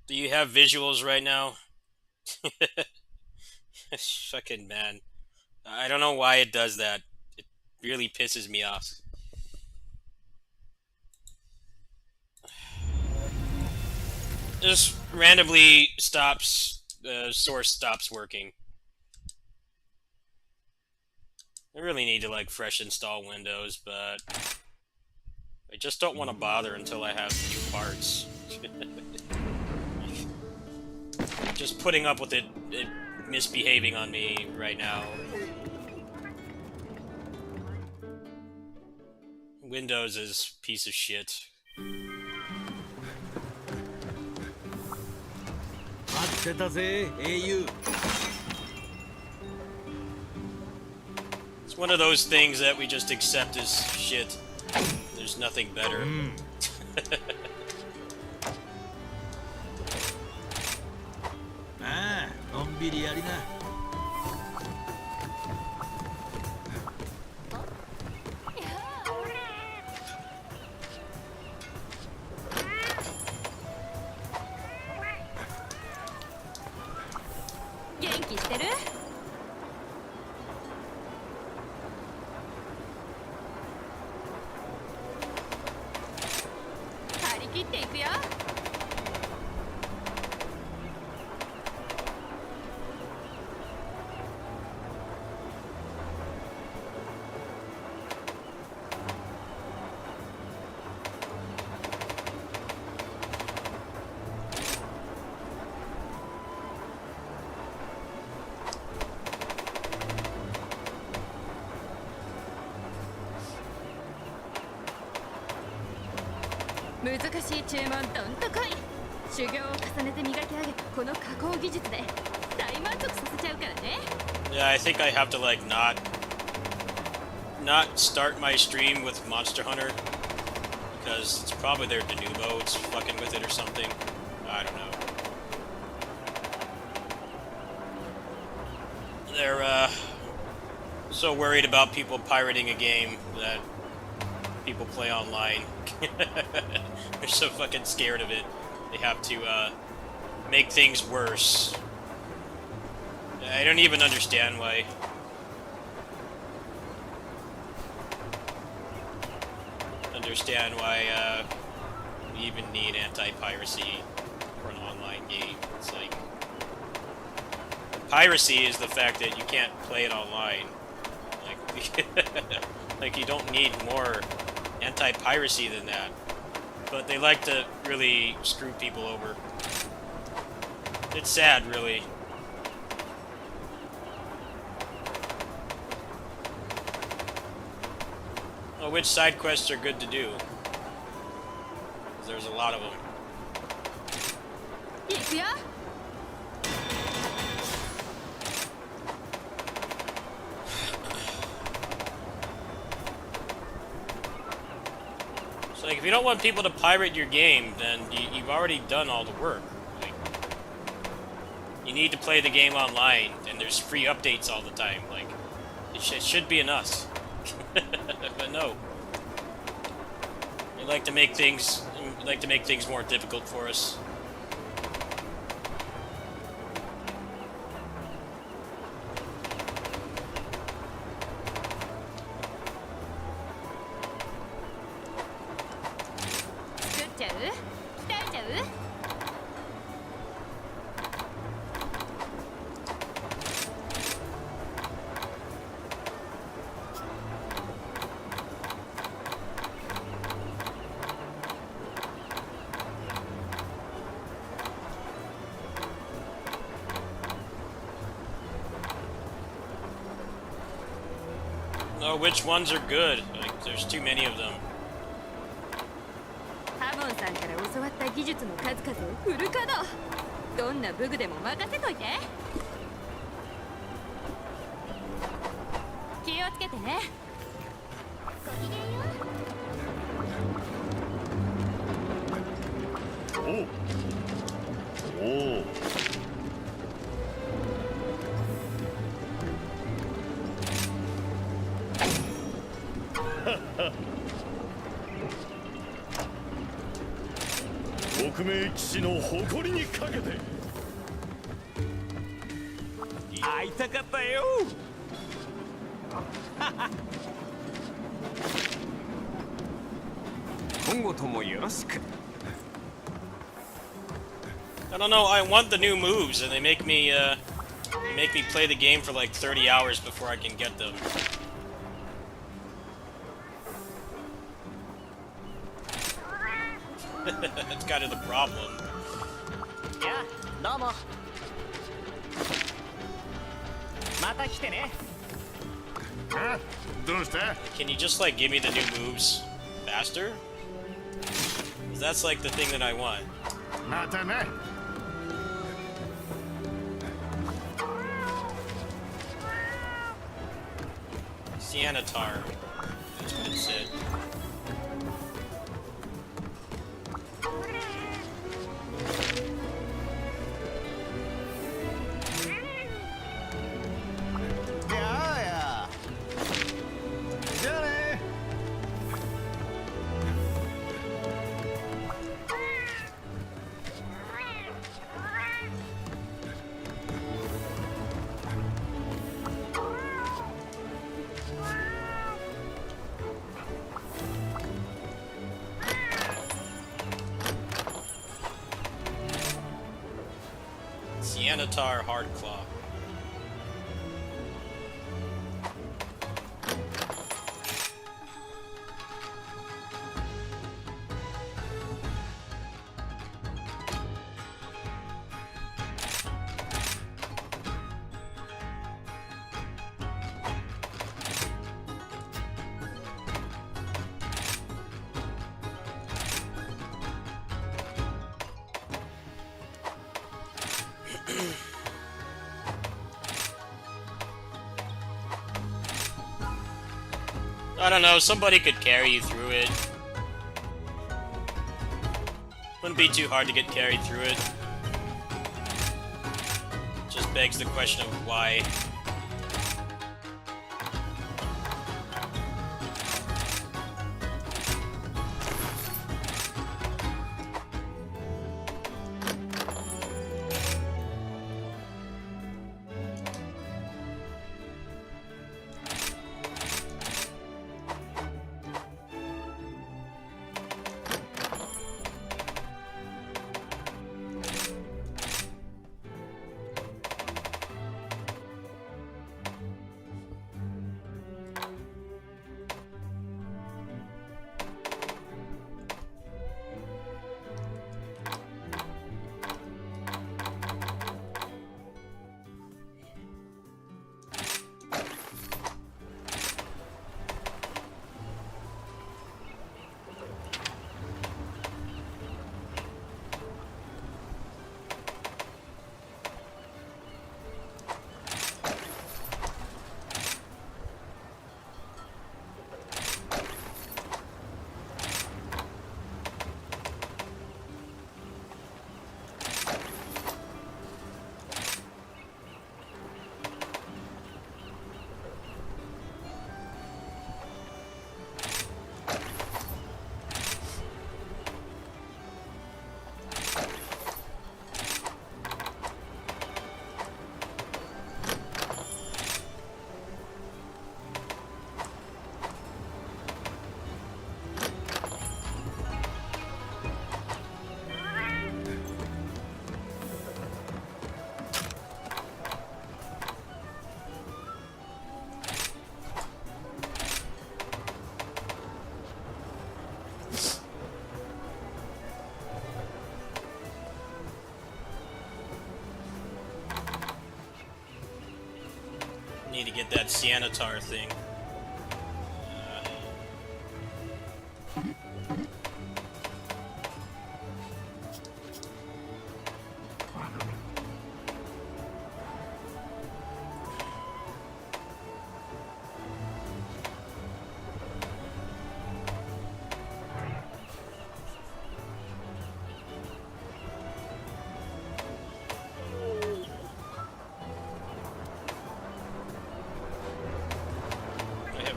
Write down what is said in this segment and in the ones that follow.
Do you have visuals right now? Fucking man. I don't know why it does that. It really pisses me off. Just randomly stops, the source stops working. I really need to like fresh install Windows, but I just don't want to bother until I have new parts. Just putting up with it misbehaving on me right now. Windows is a piece of shit. 待ってたぜ英雄 It's one of those things that we just accept as shit. There's nothing better. ああのんびりやりな 元気してる？張り切っていくよ。難しい注文どんと来い。修行を重ねて磨き上げたこの加工技術で大満足させちゃうからね。 Yeah, I think I have to like not start my stream with Monster Hunter because it's probably their Denuvo. It's fucking with it or something. I don't know. They're so worried about people pirating a game that people play online. They're so fucking scared of it. They have to make things worse. I don't even understand why. We even need anti-piracy for an online game. It's like piracy is the fact that you can't play it online. Like, like you don't need more anti-piracy than that. But they like to really screw people over. It's sad, really. Well, which side quests are good to do? 'Cause there's a lot of them. いくよ。 So, like, if you don't want people to pirate your game, then you've already done all the work. Like, you need to play the game online, and there's free updates all the time. Like, it should be enough. But no, they like to make things more difficult for us. Oh, which ones are good? Like, there's too many of them. ハモンさんから教わった技術の数々をフル稼働。どんな武具でも任せといて。気をつけてね。ごきげんよう。おおおお I 国名騎士の誇りにかけて。会いたかったよ。今後ともよろしく。 I don't know, I want the new moves, and they make me play the game for like 30 hours before I can get them. That's kind of the problem. いや、どうも。また来てね。あ、どうした？ Can you just like give me the new moves faster? 'Cause that's like the thing that I want. またな。 Sianatar. That's what it said. Yeah. じゃあね。Sianatar Hardclaw. I don't know, somebody could carry you through it. Wouldn't be too hard to get carried through it. Just begs the question of why. Need to get that Sianatar thing.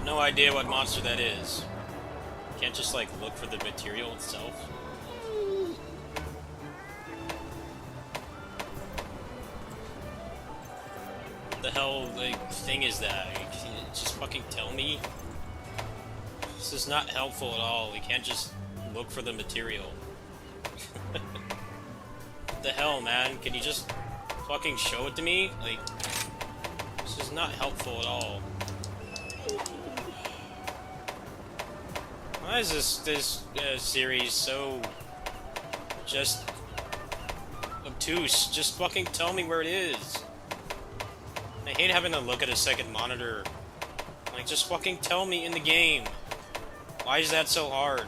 No idea what monster that is. Can't just like look for the material itself. the hell, like, thing is that? Can you just fucking tell me? This is not helpful at all. We can't just look for the material. What the hell, man? Can you just fucking show it to me? Like, this is not helpful at all. Why is this series so just obtuse? Just fucking tell me where it is. I hate having to look at a second monitor. Like, just fucking tell me in the game. Why is that so hard?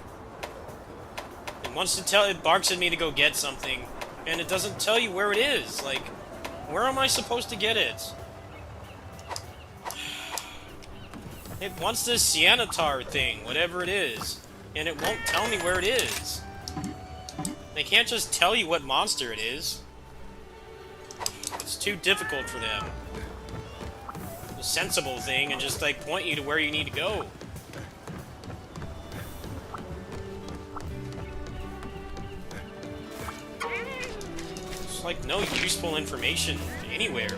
It wants to tell, it barks at me to go get something, and it doesn't tell you where it is. Like, where am I supposed to get it? It wants this Sianatar thing, whatever it is, and it won't tell me where it is. They can't just tell you what monster it is. It's too difficult for them. The sensible thing and just like point you to where you need to go. It's like no useful information anywhere.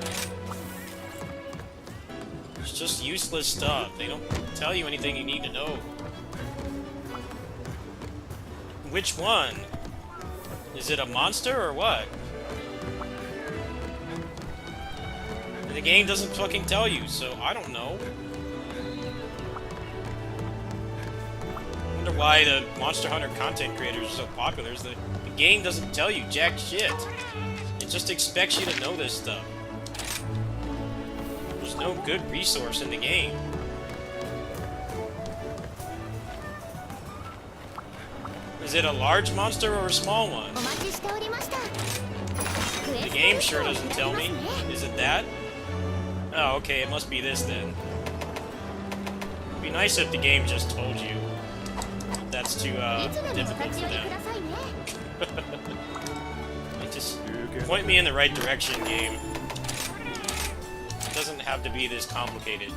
It's just useless stuff. They don't tell you anything you need to know. Which one? Is it a monster or what? The game doesn't fucking tell you, so I don't know. I wonder why the Monster Hunter content creators are so popular. Is the game doesn't tell you jack shit. It just expects you to know this stuff. There's no good resource in the game. Is it a large monster or a small one? The game sure doesn't tell me. Is it that? Oh, okay, it must be this then. It'd be nice if the game just told you. That's too difficult for them. Like, just point me in the right direction, game. It doesn't have to be this complicated.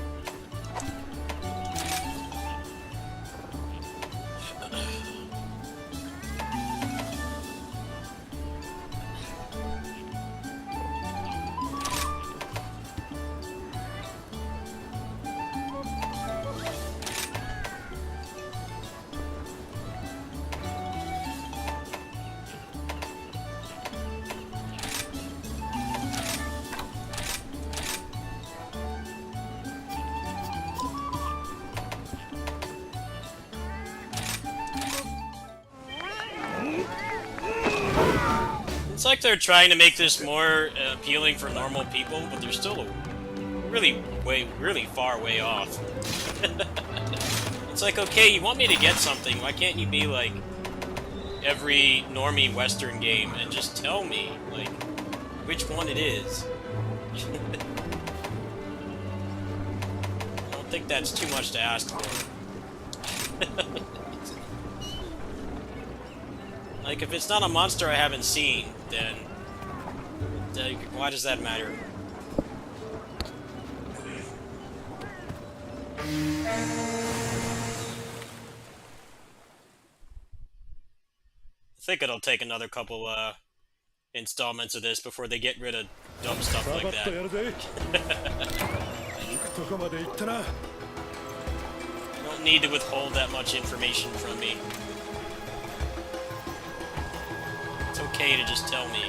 It's like they're trying to make this more appealing for normal people, but they're still really far way off. It's like, okay, you want me to get something, why can't you be like every normie Western game and just tell me, like, which one it is? I don't think that's too much to ask for. Like, if it's not a monster I haven't seen, then why does that matter? I think it'll take another couple installments of this before they get rid of dumb stuff like that. You don't need to withhold that much information from me. It's okay to just tell me.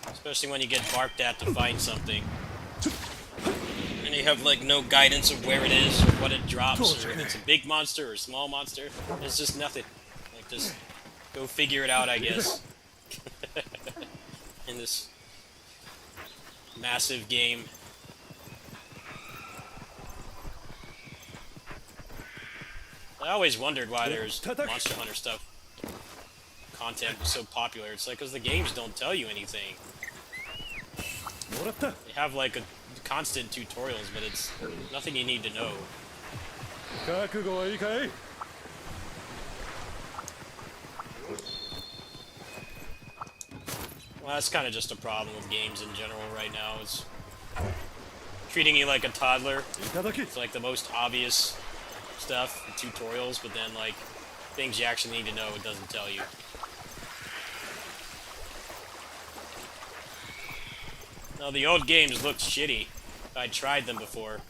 Especially when you get barked at to find something. And you have, like, no guidance of where it is, or what it drops, or if it's a big monster or a small monster. There's just nothing. Like, just go figure it out, I guess. In this massive game. I always wondered why there's Monster Hunter stuff content was so popular. It's like, because the games don't tell you anything. They have like a constant tutorials, but it's nothing you need to know. Well, that's kind of just a problem with games in general right now. Is treating you like a toddler. いただき It's like the most obvious stuff in tutorials, but then like things you actually need to know, it doesn't tell you. No, the old games looked shitty. I tried them before.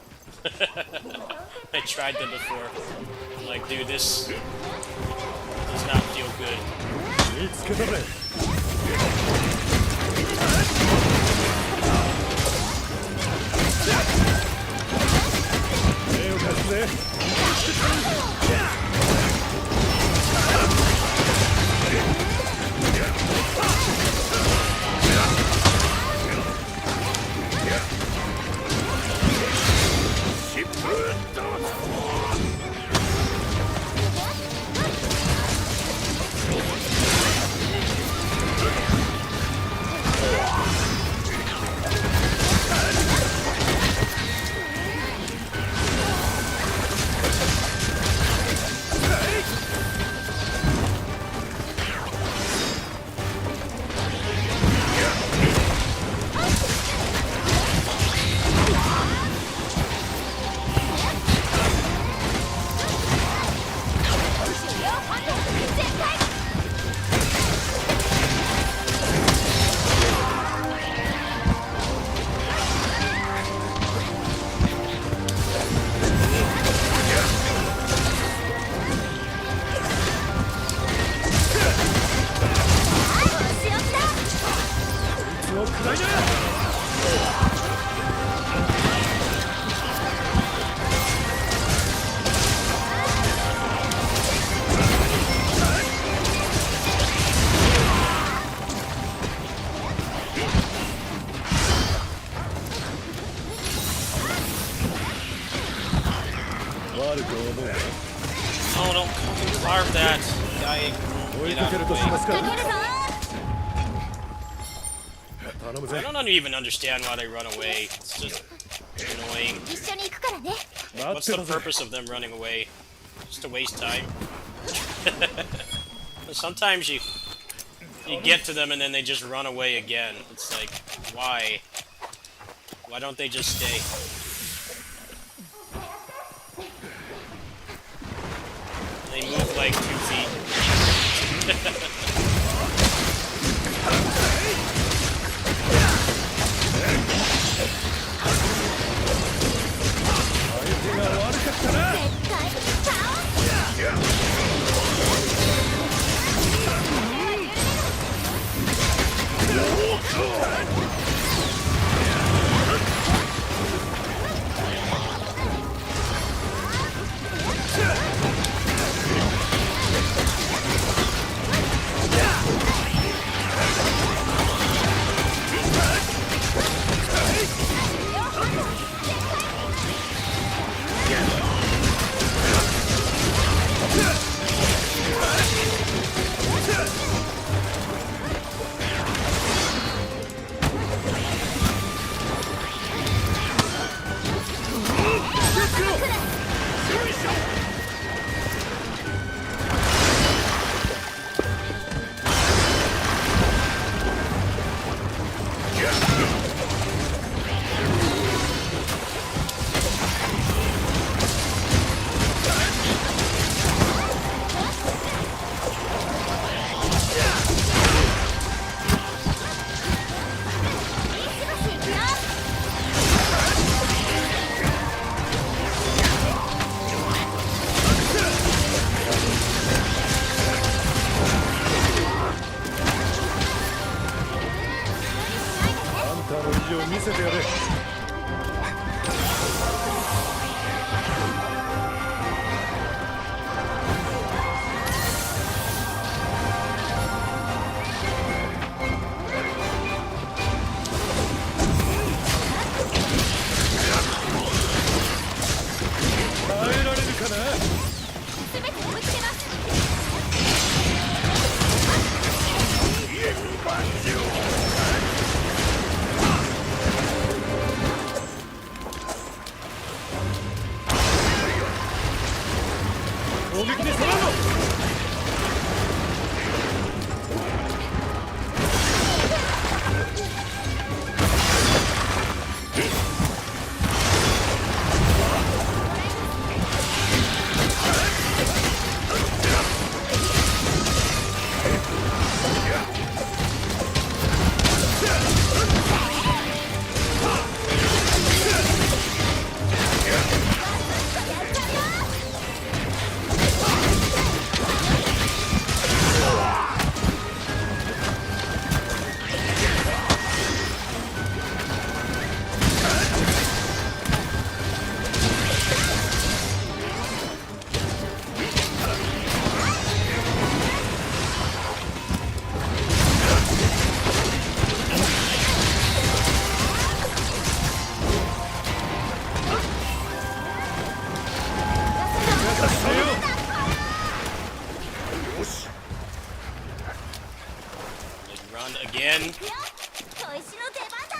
I tried them before. I'm like, dude, this does not feel good. 見つけたぜ 手を貸すぜ Oh, don't fucking carve that. Guy, 追い get か out け of る the とし way. ますか かけるぞ 頼む I ぜ don't even understand why they run away. It's just annoying. 一緒に行くからね 待っ What's て the たぜ purpose of them running away? Just to waste time? Sometimes you get to them and then they just run away again. It's like, why? Why don't they just stay? They move like 2 feet.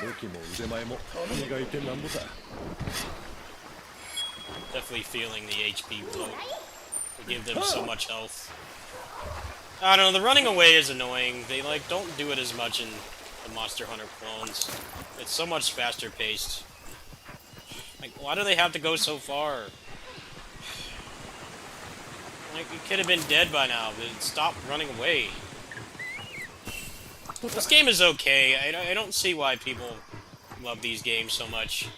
武器も腕前も磨いてなんぼさ。 Definitely feeling the HP bloat. They give them so much health. I don't know, the running away is annoying. They like don't do it as much in the Monster Hunter clones. It's so much faster paced. Like, why do they have to go so far? Like, you could have been dead by now, but stop running away. This game is okay. I don't see why people love these games so much.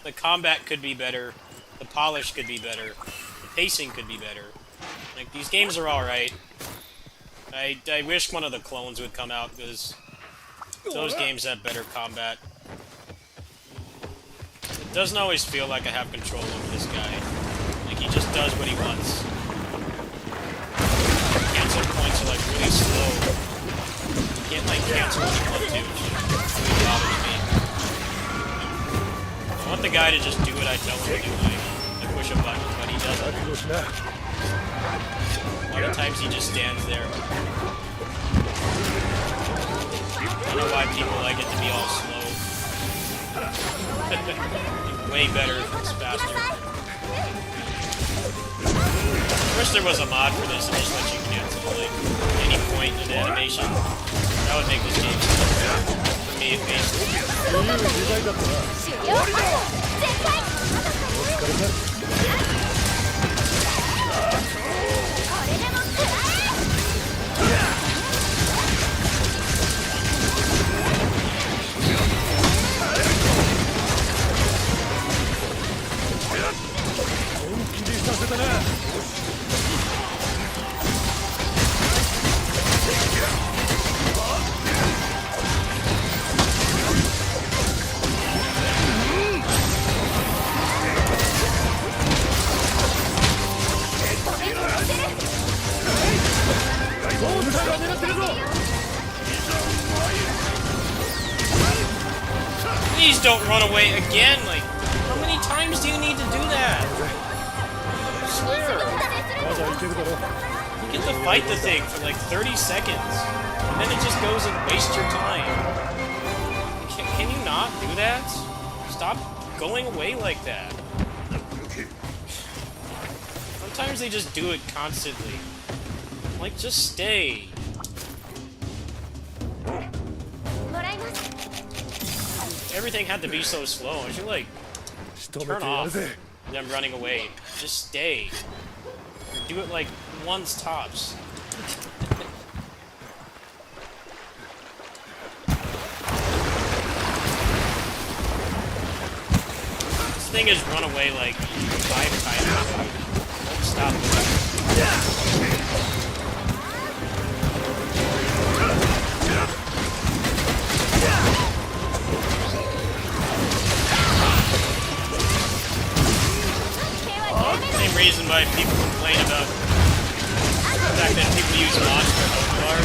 The combat could be better. The polish could be better. The pacing could be better. Like, these games are alright. I wish one of the clones would come out, because those games have better combat. It doesn't always feel like I have control over this guy. Like, he just does what he wants. Cancel points are, like, really slow. You can't, like, cancel when you want to, which really bothers me. I want the guy to just do what I tell him to do, like push a button, but he doesn't. A lot of times he just stands there. I don't know why people like it to be all slow. Way better if it's faster. I wish there was a mod for this that just lets you cancel, like, any point in the animation. That would make this game simpler. For me, at least. 狙ってるぞ。 Please don't run away again! Like, how many times do you need to do that? I swear. You get to fight the thing for like 30 seconds, and then it just goes and wastes your time. Can you not do that? Stop going away like that. Sometimes they just do it constantly. Like, just stay. Everything had to be so slow. I should, like, turn off them running away. Just stay. Or do it, like, once tops. This thing has run away, like, 5 times. Don't stop it. Same reason why people complain about the fact that people use mods for health bar.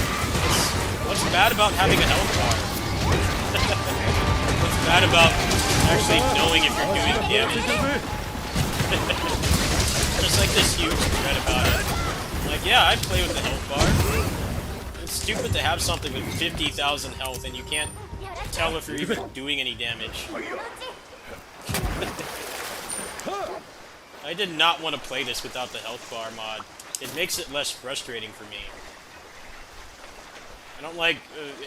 What's bad about having a health bar? What's bad about actually knowing if you're doing damage? There's like this huge thread about it. Like, yeah, I play with the health bar. It's stupid to have something with 50,000 health and you can't tell if you're even doing any damage. I did not want to play this without the health bar mod. It makes it less frustrating for me. I don't like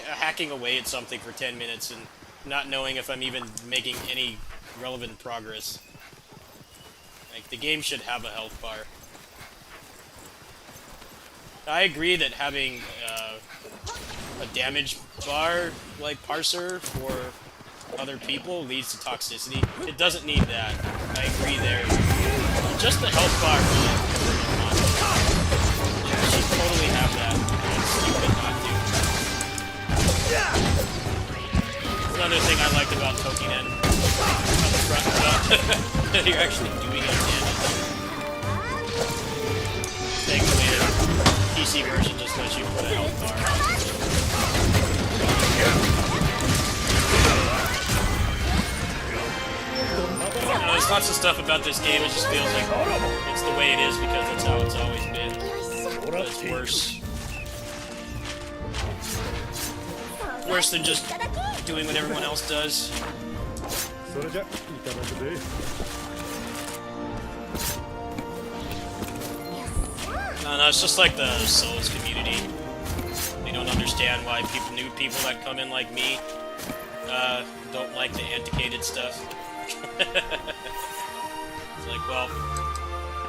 hacking away at something for 10 minutes and not knowing if I'm even making any relevant progress. Like, the game should have a health bar. I agree that having a damage bar, like parser, for other people leads to toxicity. It doesn't need that. I agree there. Just the health bar really. It should totally have that. It's stupid not to. Another thing I liked about Tokinen on the front that you're actually doing it damage. Thankfully, the PC version just lets you put a health bar on. There's lots of stuff about this game, it just feels like it's the way it is because that's how it's always been. But it's worse. Worse than just doing what everyone else does. それじゃいただくぜ。 No, it's just like the Souls community. They don't understand why new people that come in like me don't like the antiquated stuff. It's like, well,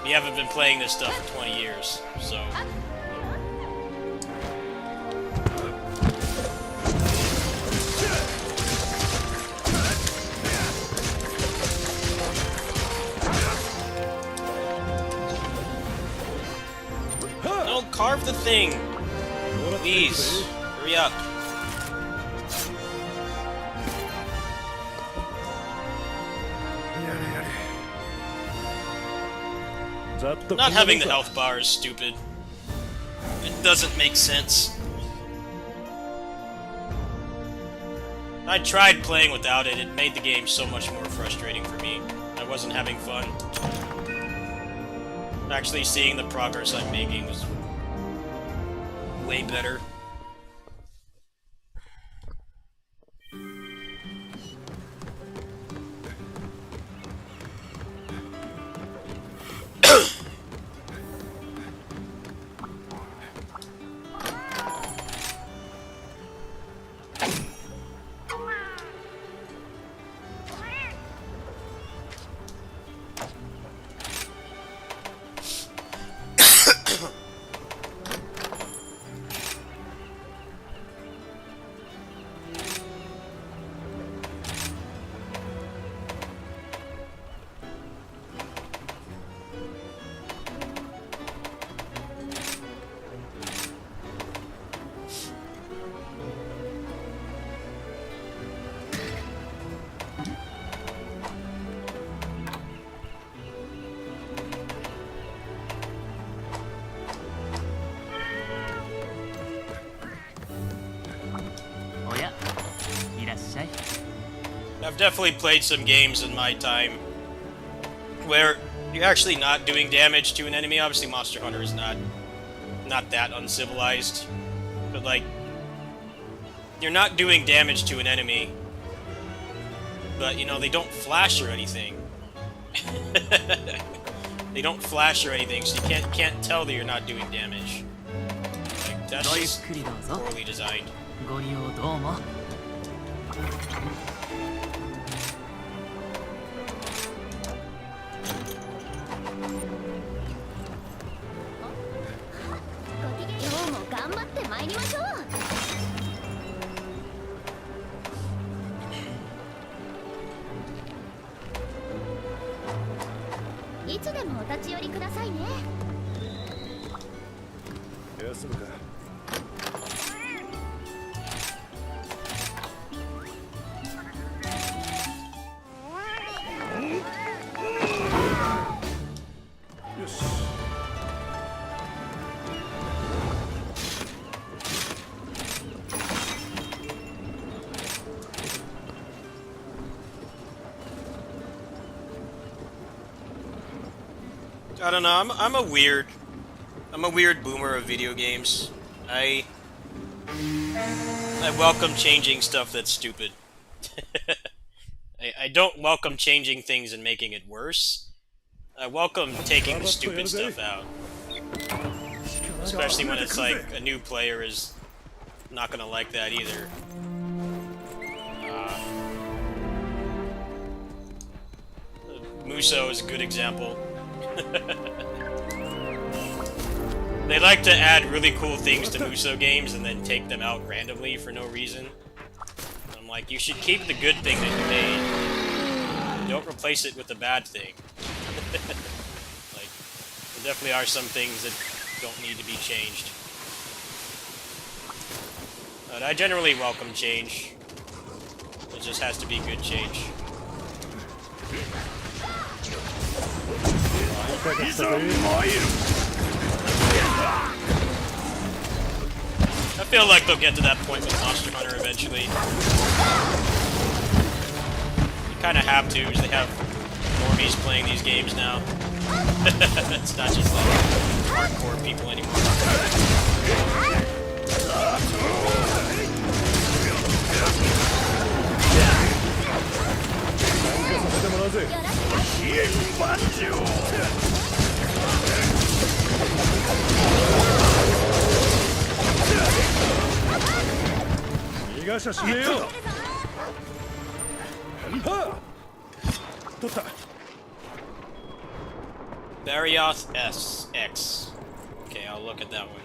you haven't been playing this stuff for 20 years, so... No, carve the thing! Please, hurry up. Not having the health bar is stupid. It doesn't make sense. I tried playing without it. It made the game so much more frustrating for me. I wasn't having fun. Actually seeing the progress I'm making was way better. I've definitely played some games in my time where you're actually not doing damage to an enemy. Obviously, Monster Hunter is not that uncivilized, but like you're not doing damage to an enemy, but you know they don't flash or anything. They don't flash or anything, so you can't tell that you're not doing damage. Like that's just poorly designed. ご利用どうも。今日も頑張って参りましょう。いつでもお立ち寄りくださいね。休むか。 I don't know. I'm a weird boomer of video games. I welcome changing stuff that's stupid. I don't welcome changing things and making it worse. I welcome taking the stupid stuff out. Especially when it's like a new player is not gonna like that either. Muso is a good example. They like to add really cool things to Muso games and then take them out randomly for no reason. I'm like, you should keep the good thing that you made. Don't replace it with the bad thing. Like, there definitely are some things that don't need to be changed. But I generally welcome change. It just has to be good change. I feel like they'll get to that point with Monster Hunter eventually. You kind of have to, because they have normies playing these games now. It's not just like hardcore people anymore. 逃がしゃしねえよ。はあ取った。 Barrioth SX. Okay, I'll look at that one.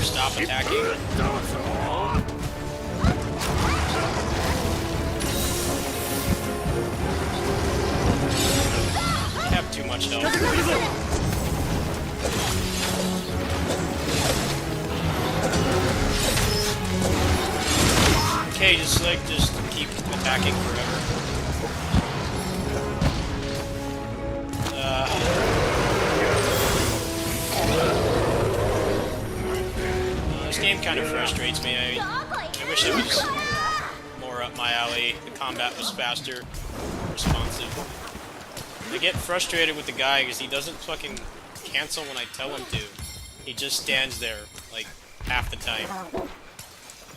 Stop attacking. I have too much health. Okay, just keep attacking forever. This game kind of frustrates me. I wish it was more up my alley. The combat was faster, responsive. I get frustrated with the guy because he doesn't fucking cancel when I tell him to. He just stands there, like, half the time.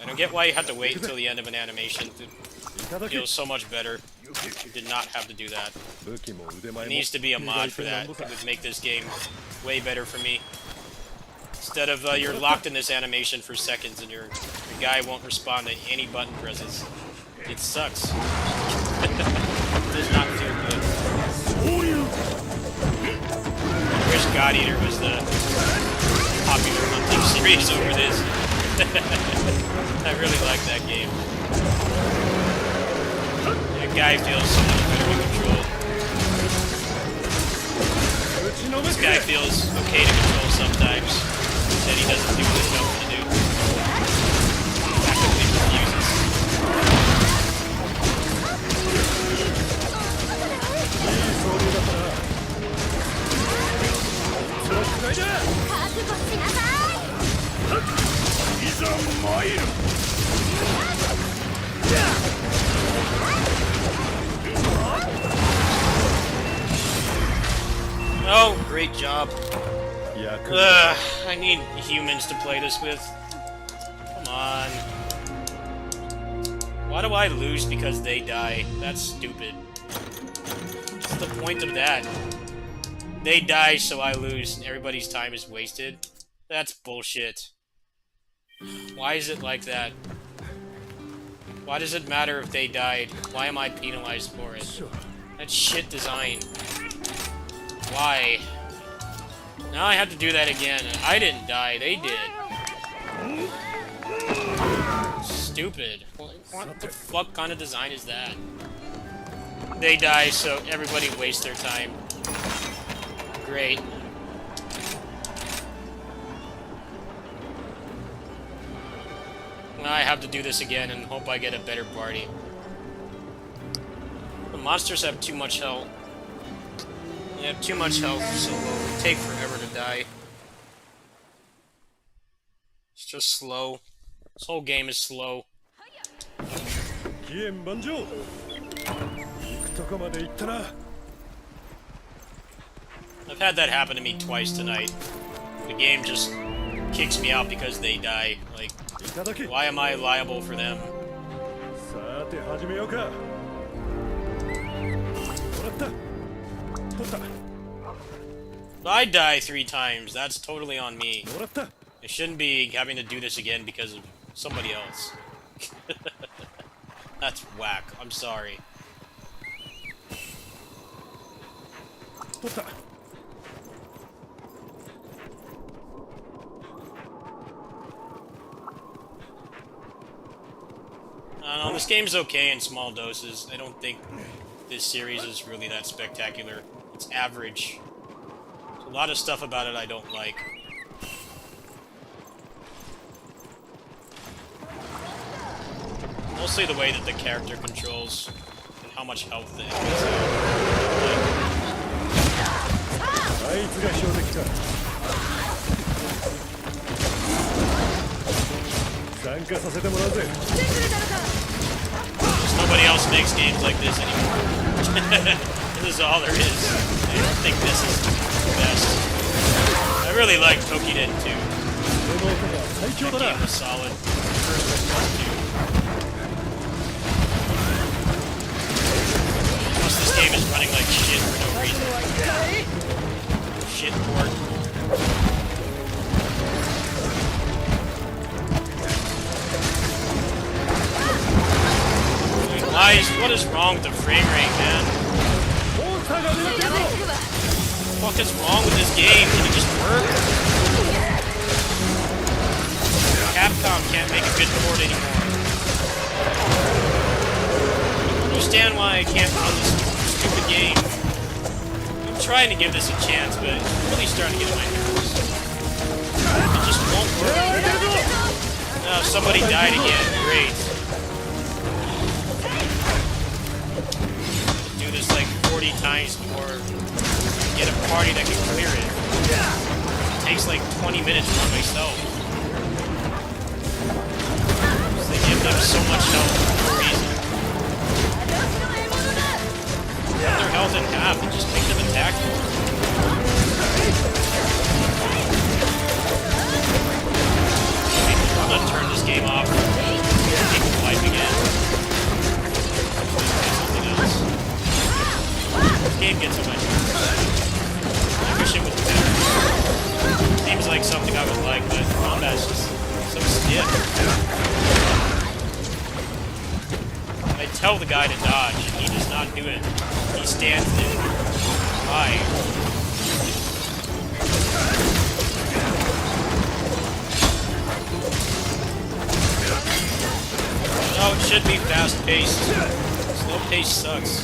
I don't get why you have to wait until the end of an animation to feel so much better. You did not have to do that. There needs to be a mod for that. It would make this game way better for me. Instead of you're locked in this animation for seconds and your guy won't respond to any button presses. It sucks. It does not feel good. I wish God Eater was the popular hunting series over this. I really like that game. That guy feels so much better to control. This guy feels okay to control sometimes, that he doesn't do what he's going to do. Actively refuses. Oh, great job. I need humans to play this with. Come on. Why do I lose because they die? That's stupid. What's the point of that? They die so I lose and everybody's time is wasted? That's bullshit. Why is it like that? Why does it matter if they died? Why am I penalized for it? That's shit design. Why? Now I have to do that again. I didn't die, they did. Stupid. What the fuck kind of design is that? They die so everybody wastes their time. Great. Now I have to do this again and hope I get a better party. The monsters have too much health. They have too much health, so they'll take forever to die. It's just slow. This whole game is slow. 期限万丈。行くとこまで行ったな。 I've had that happen to me twice tonight. The game just kicks me out because they die. Like, いただけ。 why am I liable for them? さて始めようか。もらった。取った。 If I die 3 times, that's totally on me. もらった。 I shouldn't be having to do this again because of somebody else. That's whack. I'm sorry. 取った。 I don't know, this game's okay in small doses. I don't think this series is really that spectacular. It's average. There's a lot of stuff about it I don't like. Mostly the way that the character controls and how much health the enemies have. あいつが標的か。参加させてもらうぜ。 Nobody else makes games like this anymore. This is all there is. I don't think this is the best. I really liked Tokiden 2. この音が最強だ That な。 game was solid. First one was too. Plus this game is running like shit for no reason. Shit port. What is wrong with the frame rate, man? モンスターが狙ってるぞ。 What the fuck is wrong with this game? Can it just work? Capcom can't make a good port anymore. I don't understand why I can't run this stupid game. I'm trying to give this a chance, but it's really starting to get on my nerves. It just won't work. Oh, somebody died again. Great. Do this like 40 times before I get a party that can clear it. It takes like 20 minutes by myself. Because they give them so much health for no reason. Cut their health in half and just make them attack more. I'm gonna turn this game off. Take the life again. Something else. This game gets on my nerves. I wish it was better. Seems like something I would like, but combat's just so stiff. I tell the guy to dodge, and he does not do it. He stands there. Why? No, it should be fast-paced. Slow-paced sucks.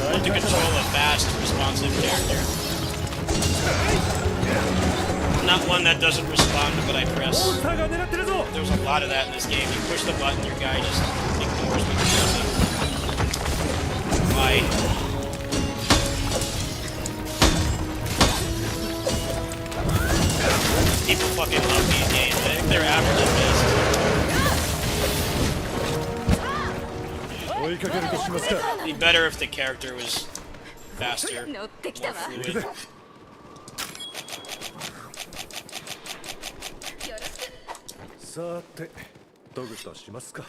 I want to control a fast, responsive character. Not one that doesn't respond to what I press. モンスターが狙ってるぞ。 There's a lot of that in this game. You push the button, your guy just ignores what you're pressing. Why? People fucking love these games. I think they're average at best. 追いかけるとしますか。 It'd be better if the character was faster, 乗ってきた more わ。 fluid. さーてどぐとしますか。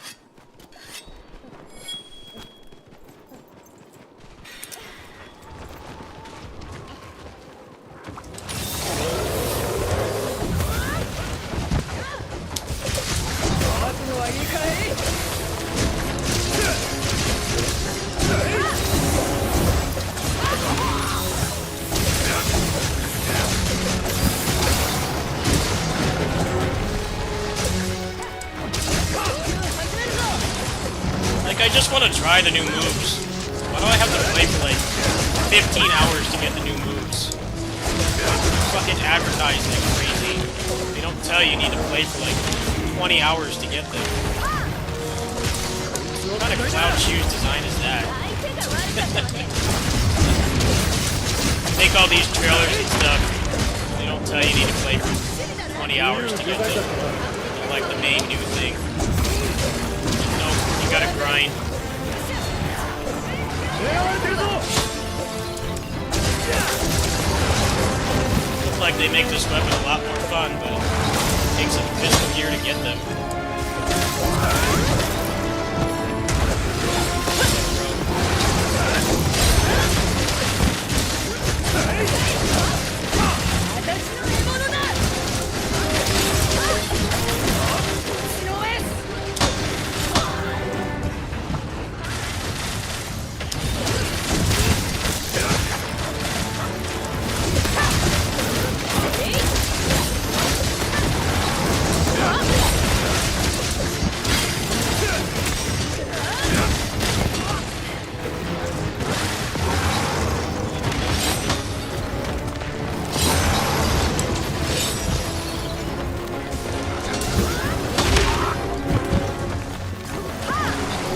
Like, I just want to try the new moves. Why do I have to play for like 15 hours to get the new moves? Fucking advertising like crazy. They don't tell you need to play for like 20 hours to get them. What kind of cloud shoes design is that? Make all these trailers and stuff. They don't tell you need to play for 20 hours to get them. They're like the main new thing. Nope, you gotta grind. Looks like they make this weapon a lot more fun, but it takes a physical gear to get them.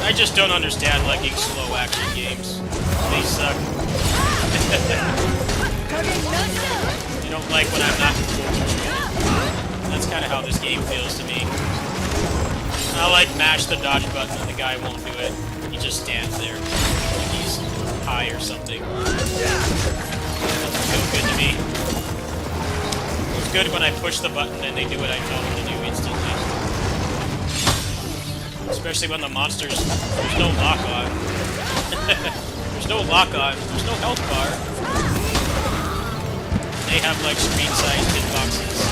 I just don't understand liking slow action games. They suck. You don't like when I'm not in full control. That's kind of how this game feels to me. I like mash the dodge button and the guy won't do it. He just stands there like he's high or something. Doesn't feel good to me. It's good when I push the button and they do what I tell them to do instantly. Especially when the monsters, there's no lock-on. There's no lock-on, there's no health bar. They have like screen-sized hitboxes.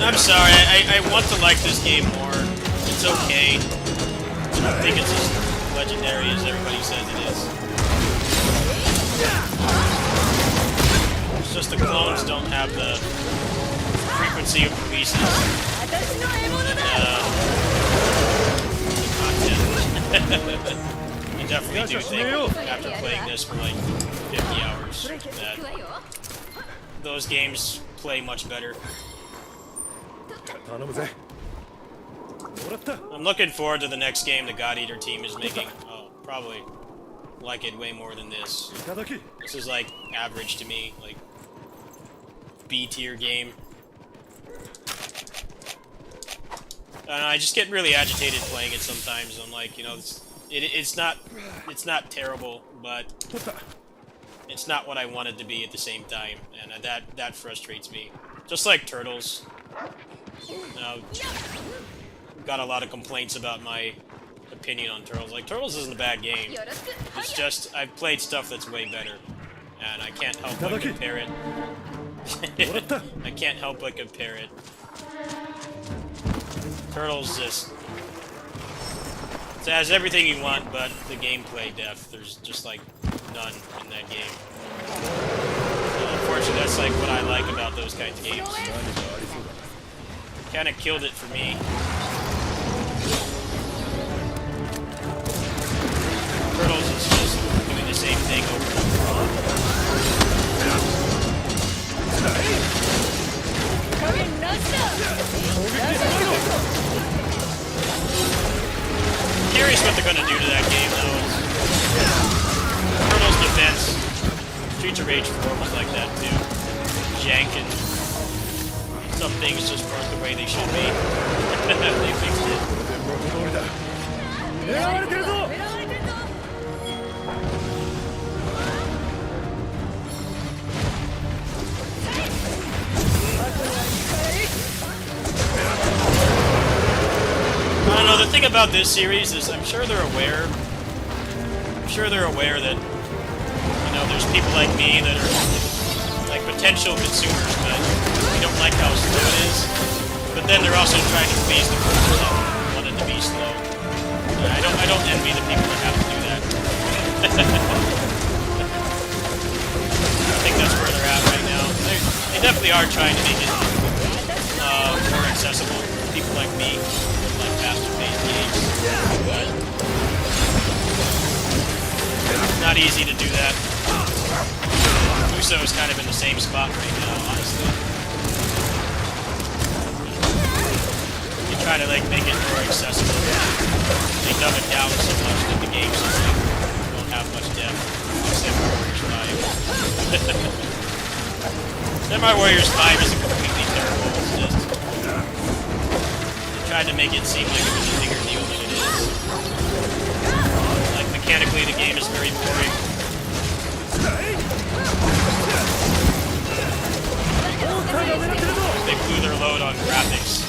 I'm sorry, I want to like this game more. It's okay. I don't think it's as legendary as everybody says it is. It's just the clones don't have the frequency of releases and the content. I definitely do think, after playing this for like 50 hours, that those games play much better. I'm looking forward to the next game the God Eater team is making. I'll probably like it way more than this. This is like average to me, like B tier game. I don't know, I just get really agitated playing it sometimes. I'm like, you know, it's not terrible, but it's not what I want it to be at the same time, and that frustrates me. Just like Turtles. Got a lot of complaints about my opinion on Turtles. Like, Turtles isn't a bad game. It's just, I've played stuff that's way better. And I can't help but compare it. I can't help but compare it. Turtles just... It has everything you want, but the gameplay depth, there's just like none in that game. Unfortunately, that's like what I like about those kinds of games. Kinda killed it for me. Turtles is just doing the same thing over and over. Curious what they're gonna do to that game though. Turtles defense. Streets of Rage 4 was like that too. Jank and some things just weren't the way they should be. They fixed it. I don't know, the thing about this series is I'm sure they're aware that, you know, there's people like me that are like potential consumers, but we don't like how slow it is. But then they're also trying to please the person that want it to be slow. I don't envy the people that have to do that. I think that's where they're at right now. They definitely are trying to make it more accessible for people like me, with like faster-paced games. But it's not easy to do that. Muso is kind of in the same spot right now, honestly. You try to like make it more accessible. They dumb it down so much that the games just like don't have much depth. Except for Warriors 5. Samurai Warriors 5 isn't completely terrible, it's just... They tried to make it seem like it was a bigger deal than it is. Like, mechanically, the game is very boring. They blew their load on graphics.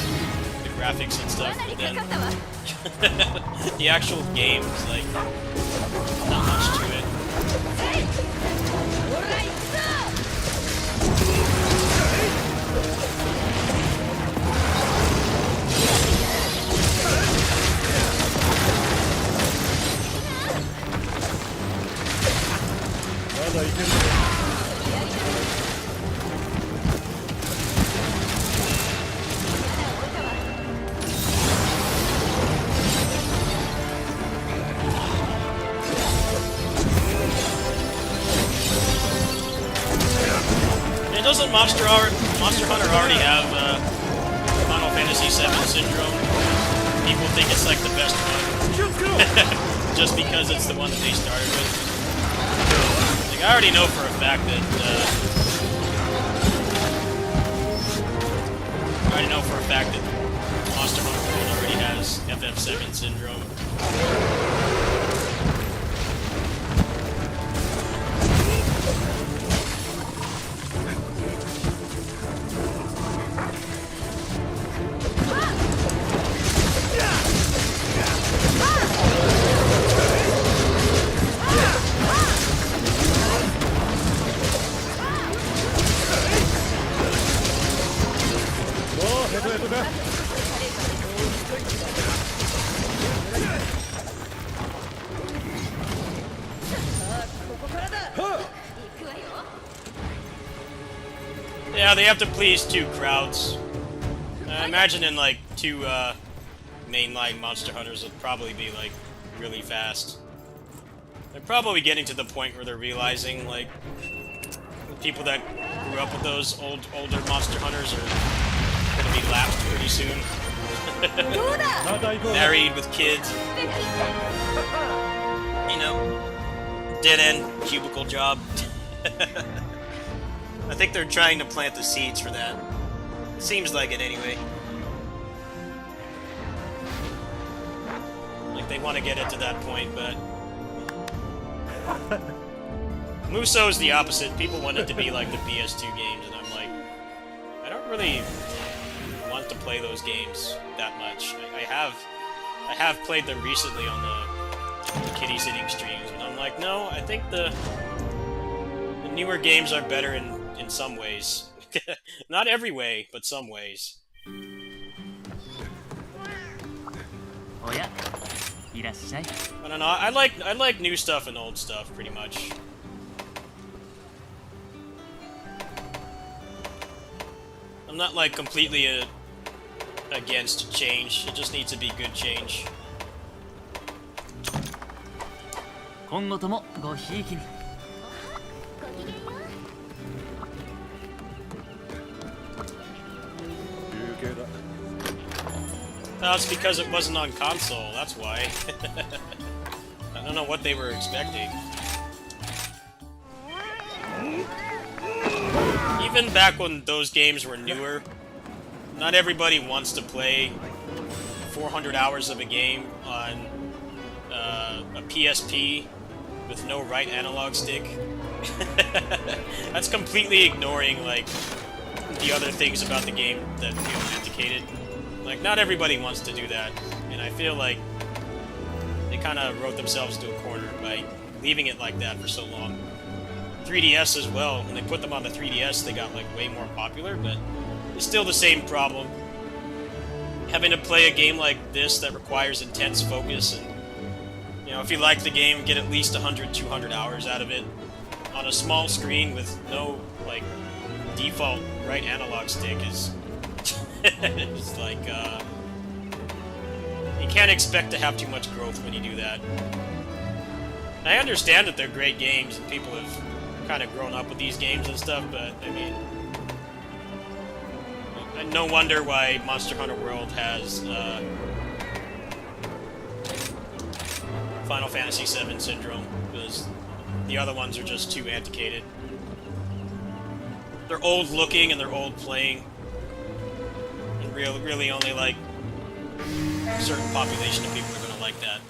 The graphics and stuff, but then... the actual game is, like, not much to it. Doesn't Monster Hunter already have Final Fantasy VII syndrome? People think it's like the best one, just because it's the one that they started with. Like, I already know for a fact that Monster Hunter World already has FF7 syndrome. Yeah, they have to please two crowds. I imagine in like two mainline Monster Hunters would probably be like really fast. They're probably getting to the point where they're realizing like the people that grew up with those older Monster Hunters are gonna be lapped pretty soon. Married with kids. You know, dead end cubicle job. I think they're trying to plant the seeds for that. Seems like it anyway. Like they want to get it to that point, but Muso's the opposite. People want it to be like the PS2 games, and I'm like, I don't really want to play those games that much. I have played them recently on the kitty sitting streams, but I'm like, no, I think the newer games are better in some ways. Not every way, but some ways. おやいらっしゃい I don't know. I like new stuff and old stuff pretty much. I'm not like completely against change. It just needs to be good change. 今後ともごひいきに休憩だ That's because it wasn't on console, that's why. I don't know what they were expecting. Even back when those games were newer, not everybody wants to play 400 hours of a game on a PSP with no right analog stick. That's completely ignoring, like, the other things about the game that feel indicated. Like, not everybody wants to do that, and I feel like they kind of wrote themselves into a corner by leaving it like that for so long. 3DS as well, when they put them on the 3DS, they got, like, way more popular, but it's still the same problem. Having to play a game like this that requires intense focus, and, you know, if you like the game, get at least 100, 200 hours out of it on a small screen with no, like, default right analog stick is... it's like, you can't expect to have too much growth when you do that. I understand that they're great games and people have kind of grown up with these games and stuff, but, I mean... no wonder why Monster Hunter World has, Final Fantasy VII Syndrome, because the other ones are just too antiquated. They're old looking and they're old playing. And really only, like, a certain population of people are gonna like that.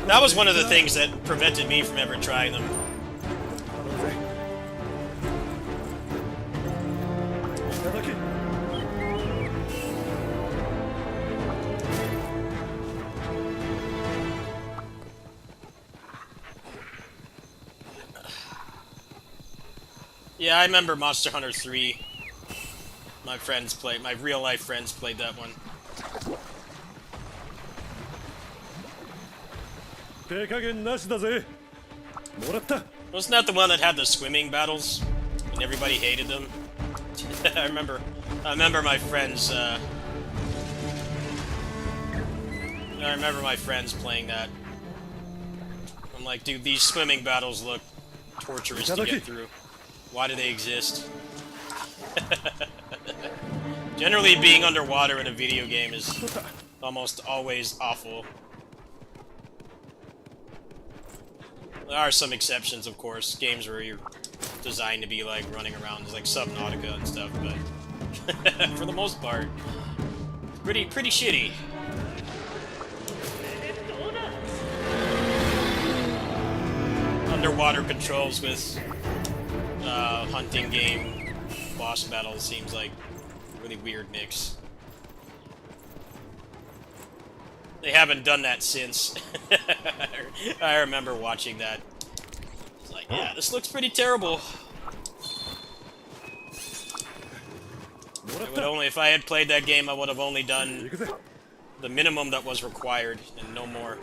That was one of the things that prevented me from ever trying them. Yeah, I remember Monster Hunter 3. My real-life friends played that one. Wasn't that the one that had the swimming battles? And everybody hated them? I remember my friends, I remember my friends playing that. I'm like, dude, these swimming battles look torturous to get through. Why do they exist? Generally, being underwater in a video game is almost always awful. There are some exceptions, of course. Games where you're designed to be, like, running around, like Subnautica and stuff, but for the most part, pretty shitty. Underwater controls with hunting game boss battles seems like a really weird mix. They haven't done that since. I remember watching that. It's like, yeah, this looks pretty terrible. If I had played that game, I would have only done the minimum that was required, and no more.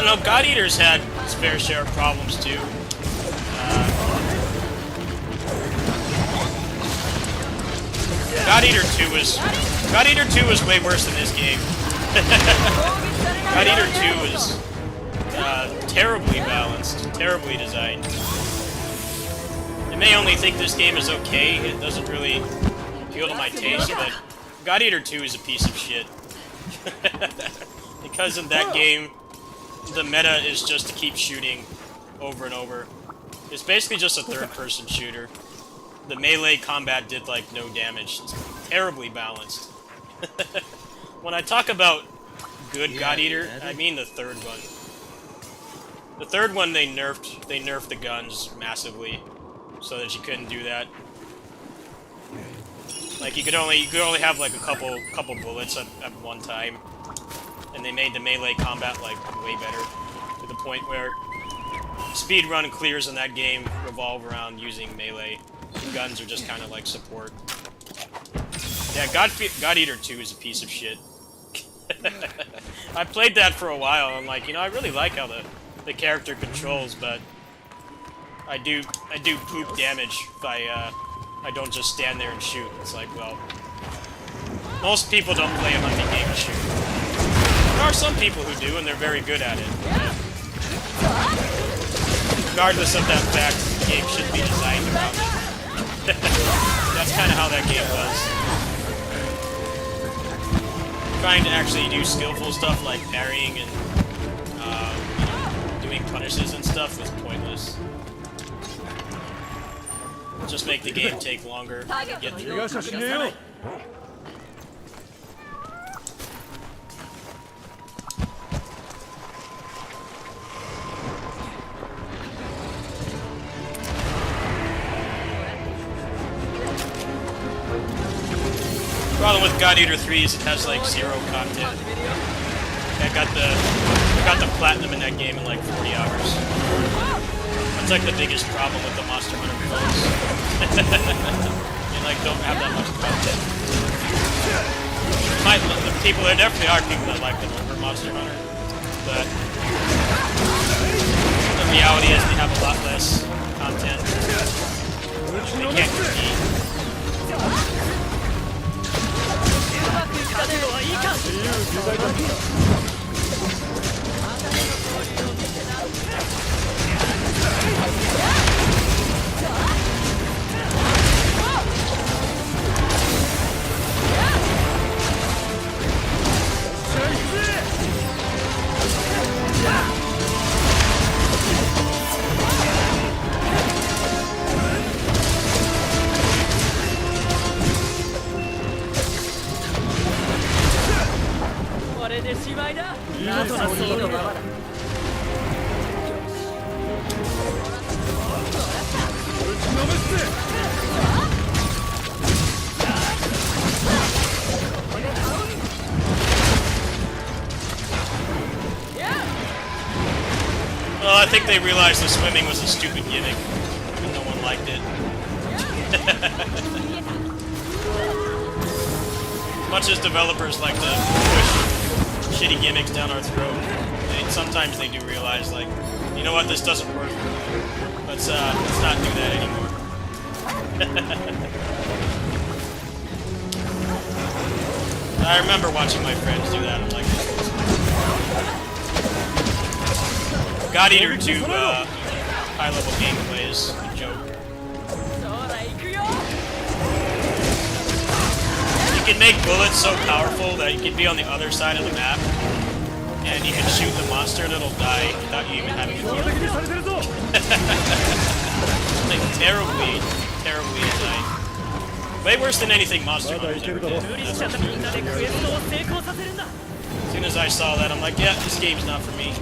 know, God Eater's had its fair share of problems too. God Eater 2 was way worse than this game. God Eater 2 is terribly balanced, terribly designed. You may only think this game is okay, it doesn't really appeal to my taste, but God Eater 2 is a piece of shit. Because in that game, the meta is just to keep shooting over and over. It's basically just a third-person shooter. The melee combat did, like, no damage. It's terribly balanced. When I talk about good God Eater, I mean the third one. The third one, they nerfed the guns massively, so that you couldn't do that. Like, you could only have, like, a couple bullets at one time. And they made the melee combat, like, way better. To the point where speedrun clears in that game revolve around using melee. The guns are just kind of like support. Yeah, God Eater 2 is a piece of shit. I played that for a while, and I'm like, you know, I really like how the character controls, but I do poop damage if I don't just stand there and shoot. It's like, well, most people don't play a hunting game to shoot. There are some people who do, and they're very good at it. Regardless of that fact, the game should be designed around it. That's kind of how that game was. Trying to actually do skillful stuff like parrying and doing punishes and stuff was pointless. Just make the game take longer to get through. 'Problem with God Eater 3 is it has like 0 content. I got the platinum in that game in like 40 hours. That's like the biggest problem with the Monster Hunter clones. You like don't have that much content. There definitely are people that like the older Monster Hunter, but the reality is they have a lot less content. They can't compete. Well, I think they realized the swimming was a stupid gimmick, and no one liked it. Much as developers like to push shitty gimmicks down our throat, sometimes they do realize, like, you know what, this doesn't work. Let's not do that anymore. I remember watching my friends do that. I'm like, God Eater 2 high-level gameplay is a joke. You can make bullets so powerful that you can be on the other side of the map, and you can shoot the monster and it'll die without you even having to kill it. Like, terribly designed. Way worse than anything Monster Hunter ever did. As soon as I saw that, I'm like, yeah, this game's not for me.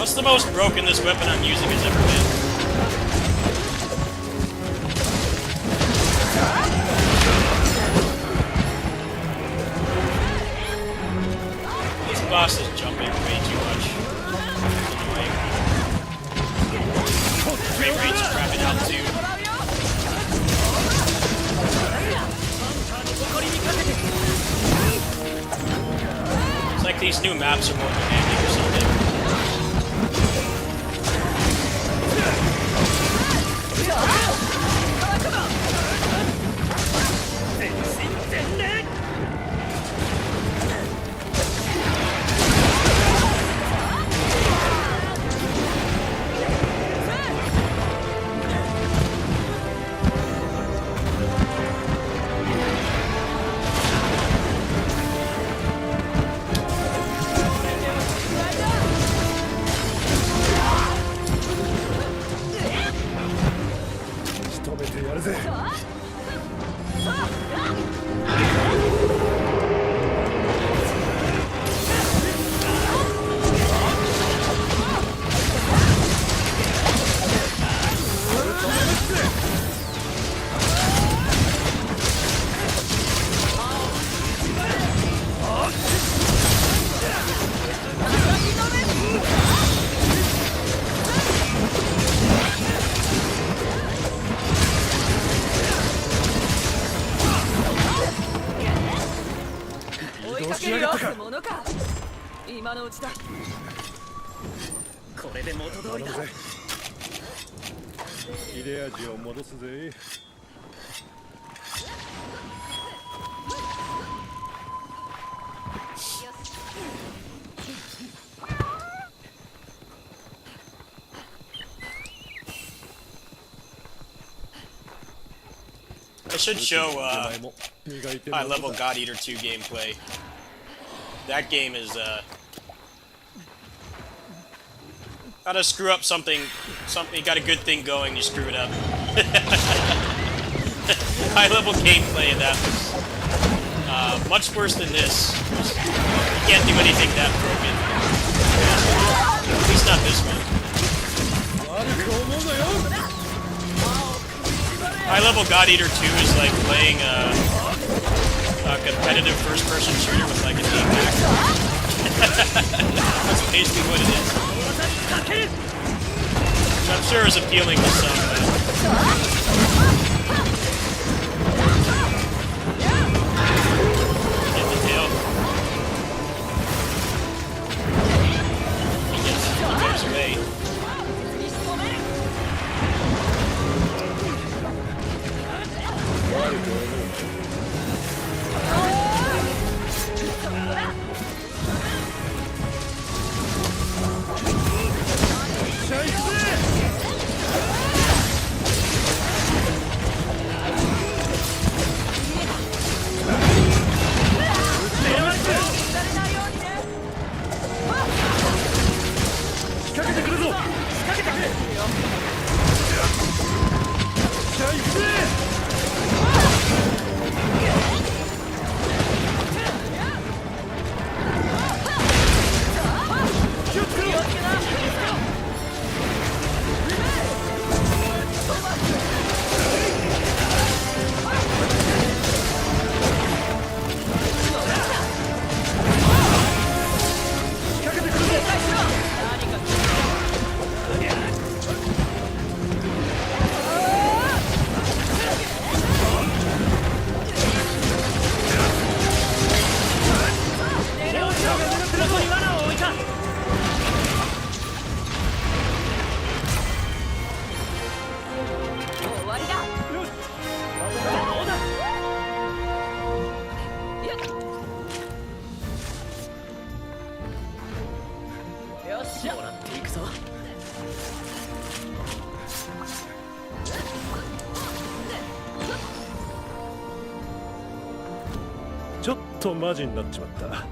What's the most broken this weapon I'm using has ever been? This boss is jumping way too much. It's annoying. Frame rate's crapping out too. It's like these new maps are more demanding or something. I should show high-level God Eater 2 gameplay. That game is how to screw up something. You got a good thing going, you screw it up. High-level gameplay in that was much worse than this. You can't do anything that broken. At least not this one. High-level God Eater 2 is like playing a competitive first-person shooter with like an aim-back. That's basically what it is. Which I'm sure is appealing to some. Get the tail. He goes away.ちょっとマジになっちまった。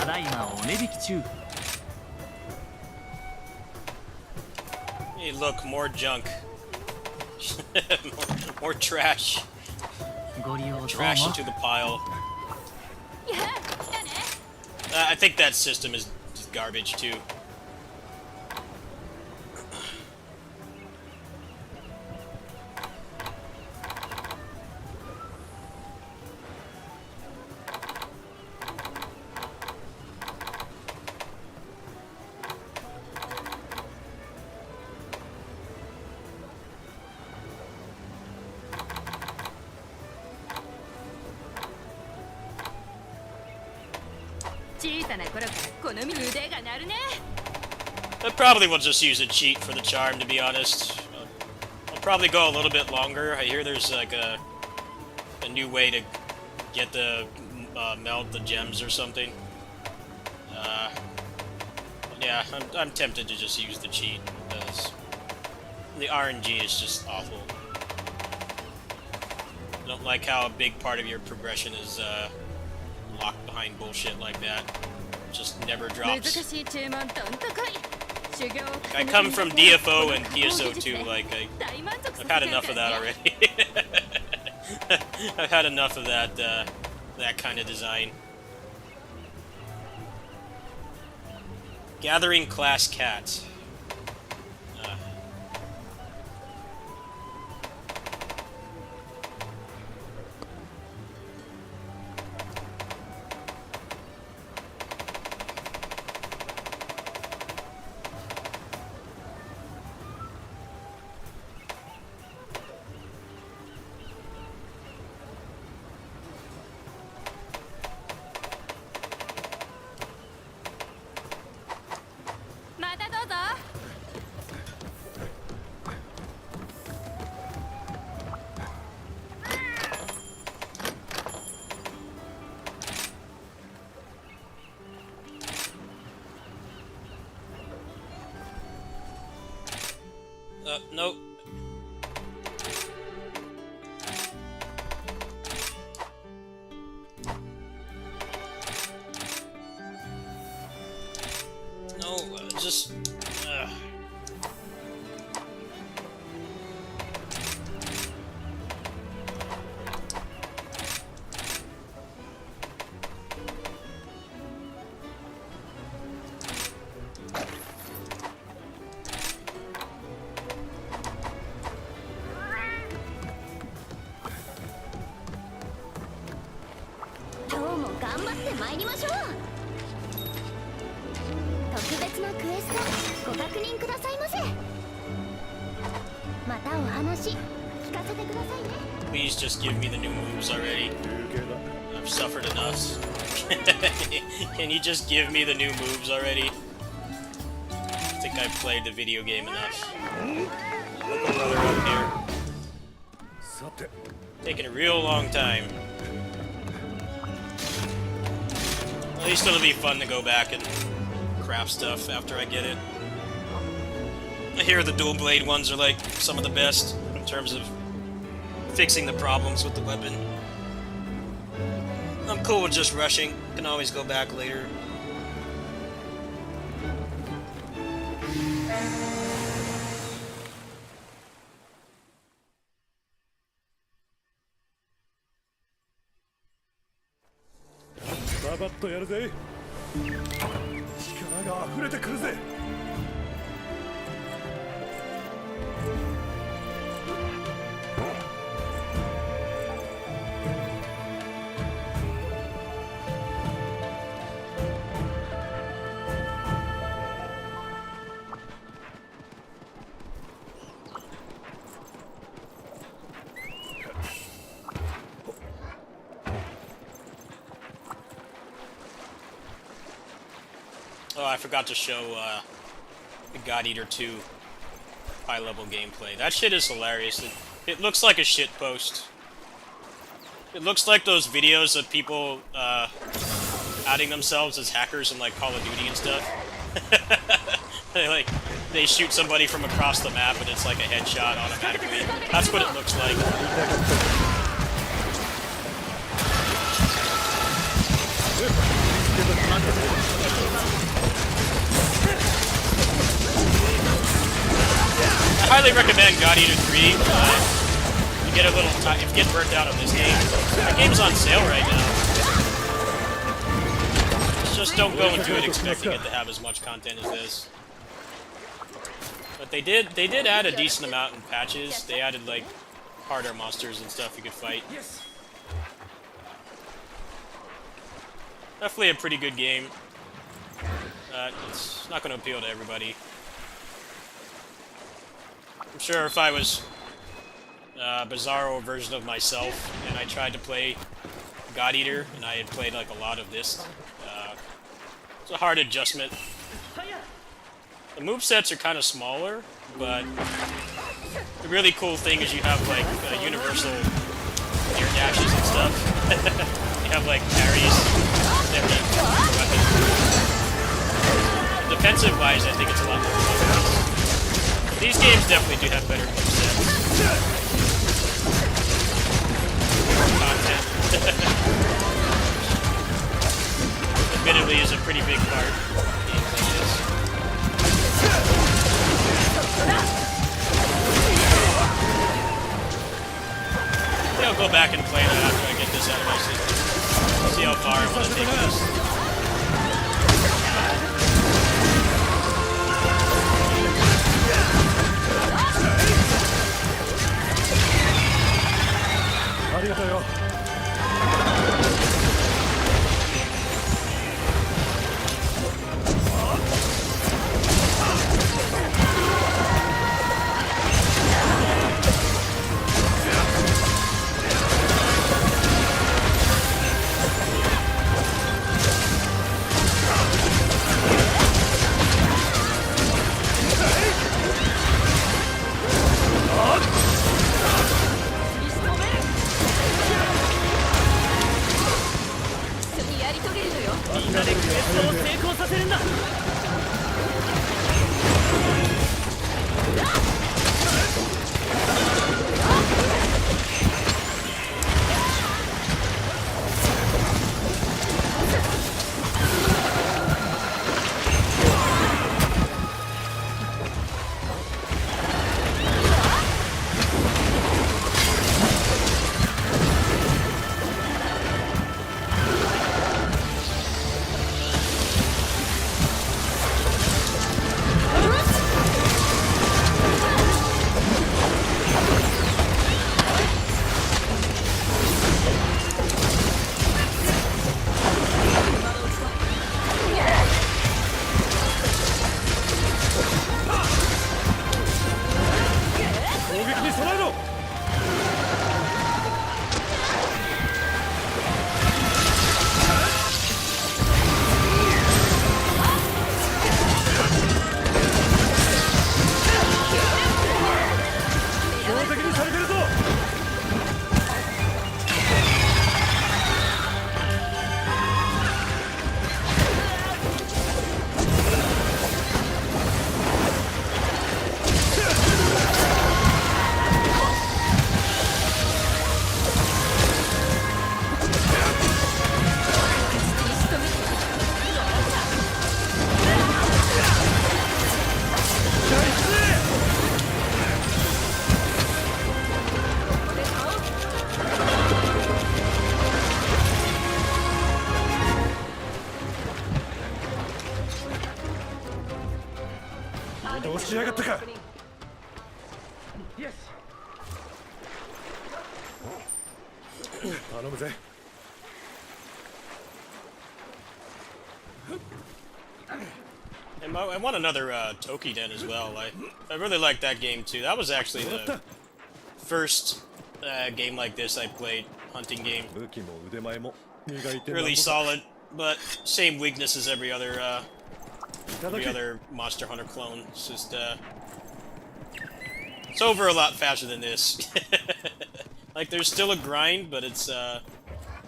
だいまお値引き中。 Hey, look, more junk. more trash. ご利用どうも。 Trash into the pile. いや来たね I think that system is just garbage too.小さな頃からこの腕が鳴るね I probably will just use a cheat for the charm, to be honest. I'll probably go a little bit longer. I hear there's like a new way to get the melt the gems or something. Yeah, I'm tempted to just use the cheat because the RNG is just awful. I don't like how a big part of your progression is locked behind bullshit like that. Just never 難 drops. しい注文どんとこい修行を I come from DFO and PSO too, like I've had enough of that already. I've had enough of that that kind of design. Gathering class cats. Nope. No, just... Please just give me the new moves already. I've suffered enough. Can you just give me the new moves already? I think I've played the video game enough. Look a brother up here. Taking a real long time. At least it'll be fun to go back and craft stuff after I get it. I hear the dual blade ones are like some of the best in terms of fixing the problems with the weapon. I'm cool with just rushing. Can always go back later. Oh, I forgot to show the God Eater 2 high-level gameplay. That shit is hilarious. It looks like a shit post. It looks like those videos of people outing themselves as hackers in like Call of Duty and stuff. They shoot somebody from across the map and it's like a headshot automatically. That's what it looks like. definitely recommend God Eater 3. You get a little if you get burnt out on this game. The game's on sale right now. Just don't go into it expecting it to have as much content as this. But they did add a decent amount in patches. They added like harder monsters and stuff you could fight. Definitely a pretty good game. It's not going to appeal to everybody. I'm sure if I was a bizarro version of myself and I tried to play God Eater and I had played like a lot of this, it's a hard adjustment. The movesets are kind of smaller, but the really cool thing is you have like universal air dashes and stuff. You have like parries, every weapon. Defensive wise, I think it's a lot more focused. These games definitely do have better movesets. Content. Admittedly, is a pretty big part of games like this. I think I'll go back and play that after I get this out of my system. See how far I want to take this. And I want another Tokiden as well. I really like that game too. That was actually the first game like this I played, hunting game. Really solid, but same weakness as every other Monster Hunter clone. It's just it's over a lot faster than this. Like there's still a grind, but it's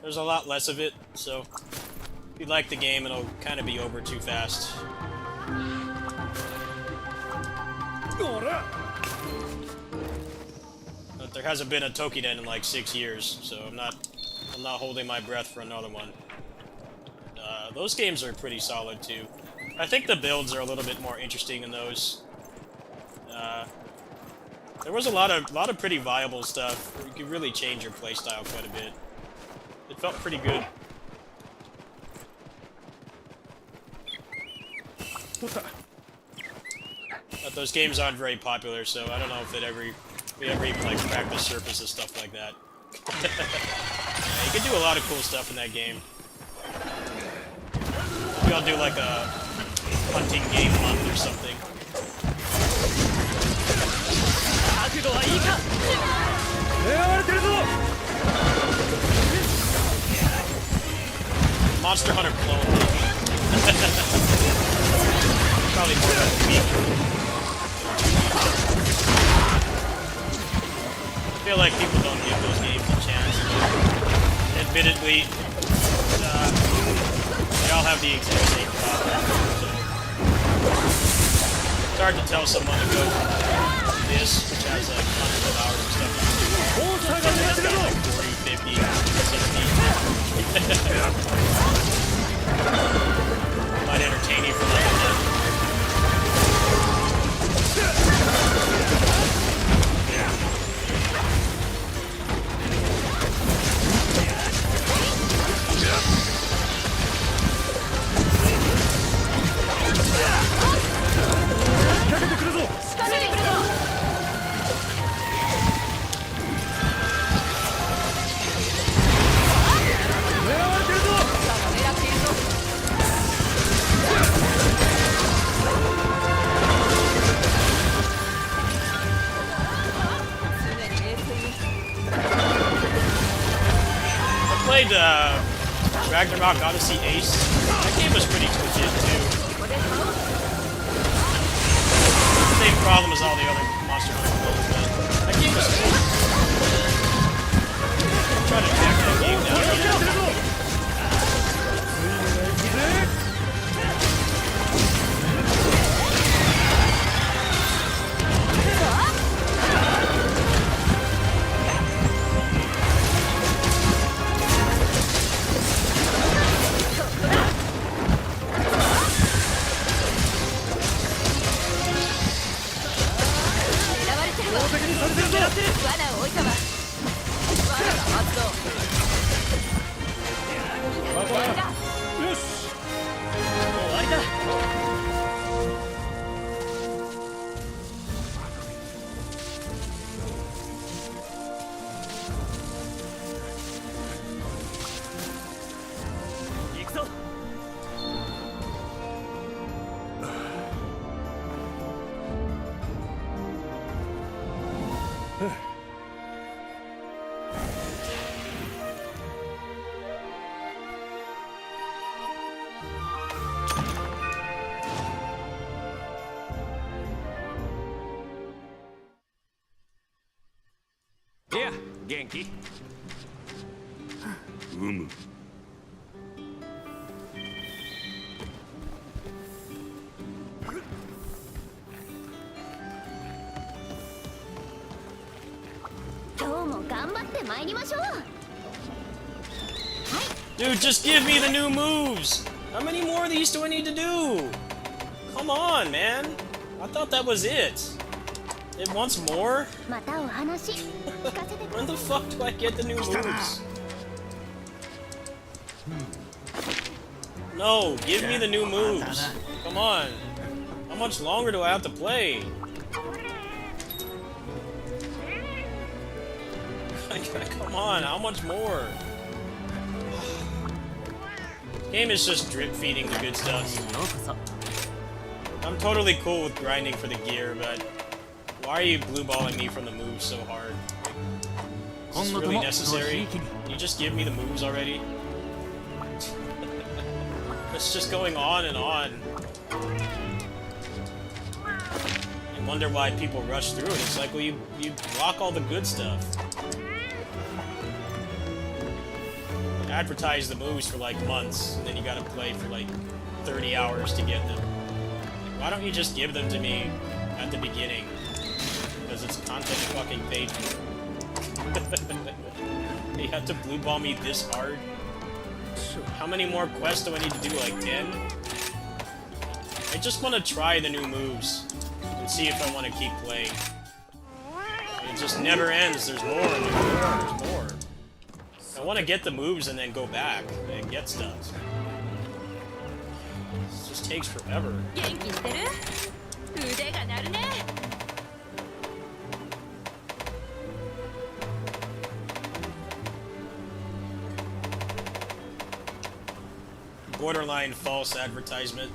there's a lot less of it. So if you like the game, it'll kind of be over too fast. But there hasn't been a Tokiden in like 6 years, so I'm not holding my breath for another one. Those games are pretty solid too. I think the builds are a little bit more interesting in those. There was a lot of pretty viable stuff. You could really change your playstyle quite a bit. It felt pretty good. But those games aren't very popular, so I don't know if we ever even like crack the surface of stuff like that. Yeah, you could do a lot of cool stuff in that game. Maybe I'll do like a hunting game month or something. Monster Hunter clone. Probably more than a week. I feel like people don't give those games a chance. Admittedly, they all have the exact same problem. So it's hard to tell someone to go from this, which has like hundreds of hours of stuff to do, to like 40, 50, 60. Might entertain you for like a month. Played Ragnarok Odyssey Ace. That game was pretty legit too. Same problem as all the other Monster Hunter games, but that game was cool. I'm trying to track that game down right now. Genki? 今日も頑張って参りましょう。 Dude, just give me the new moves! How many more of these do I need to do? Come on, man! I thought that was it. It wants more? またお話聞かせてく When the fuck do I get the new moves? No, give me the new moves. Come on. How much longer do I have to play? Come on, how much more? Game is just drip feeding the good stuff. I'm totally cool with grinding for the gear, but why are you blue balling me from the moves so hard? Is this really necessary? Can you just give me the moves already? It's just going on and on. I wonder why people rush through it. It's like, well, you block all the good stuff. Advertise the moves for like months, and then you gotta play for like 30 hours to get them. Why don't you just give them to me at the beginning? Because it's content fucking paid for. You have to blue ball me this hard? How many more quests do I need to do? Like 10? I just want to try the new moves and see if I want to keep playing. just never ends. There's more and there's more and there's more. I want to get the moves and then go back and get stuff. It just takes forever. 元気してる？腕が鳴るね。Borderline false advertisement.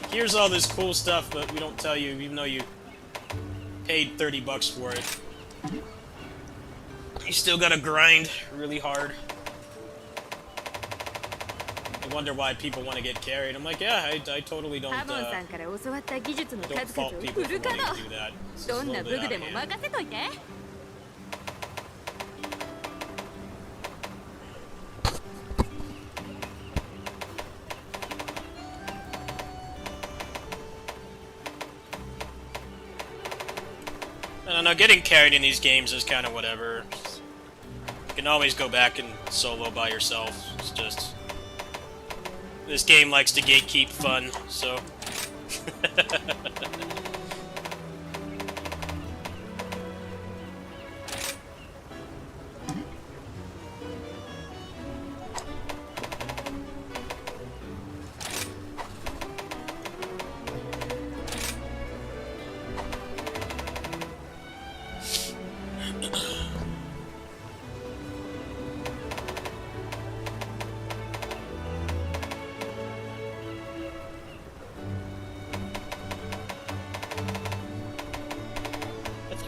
Here's all this cool stuff, but we don't tell you, even though you paid $30 for it. You still gotta grind really hard. I wonder why people want to get carried. I'm like, yeah, I totally don't, ハボンさんから教わった技術の don't 数々 fault を people フ for ル稼 wanting 働 to do that. It's just ど a んな little 武 bit 具 out で of も hand. 任せといて。I don't know, getting carried in these games is kind of whatever. You can always go back and solo by yourself. It's just... This game likes to gatekeep fun, so...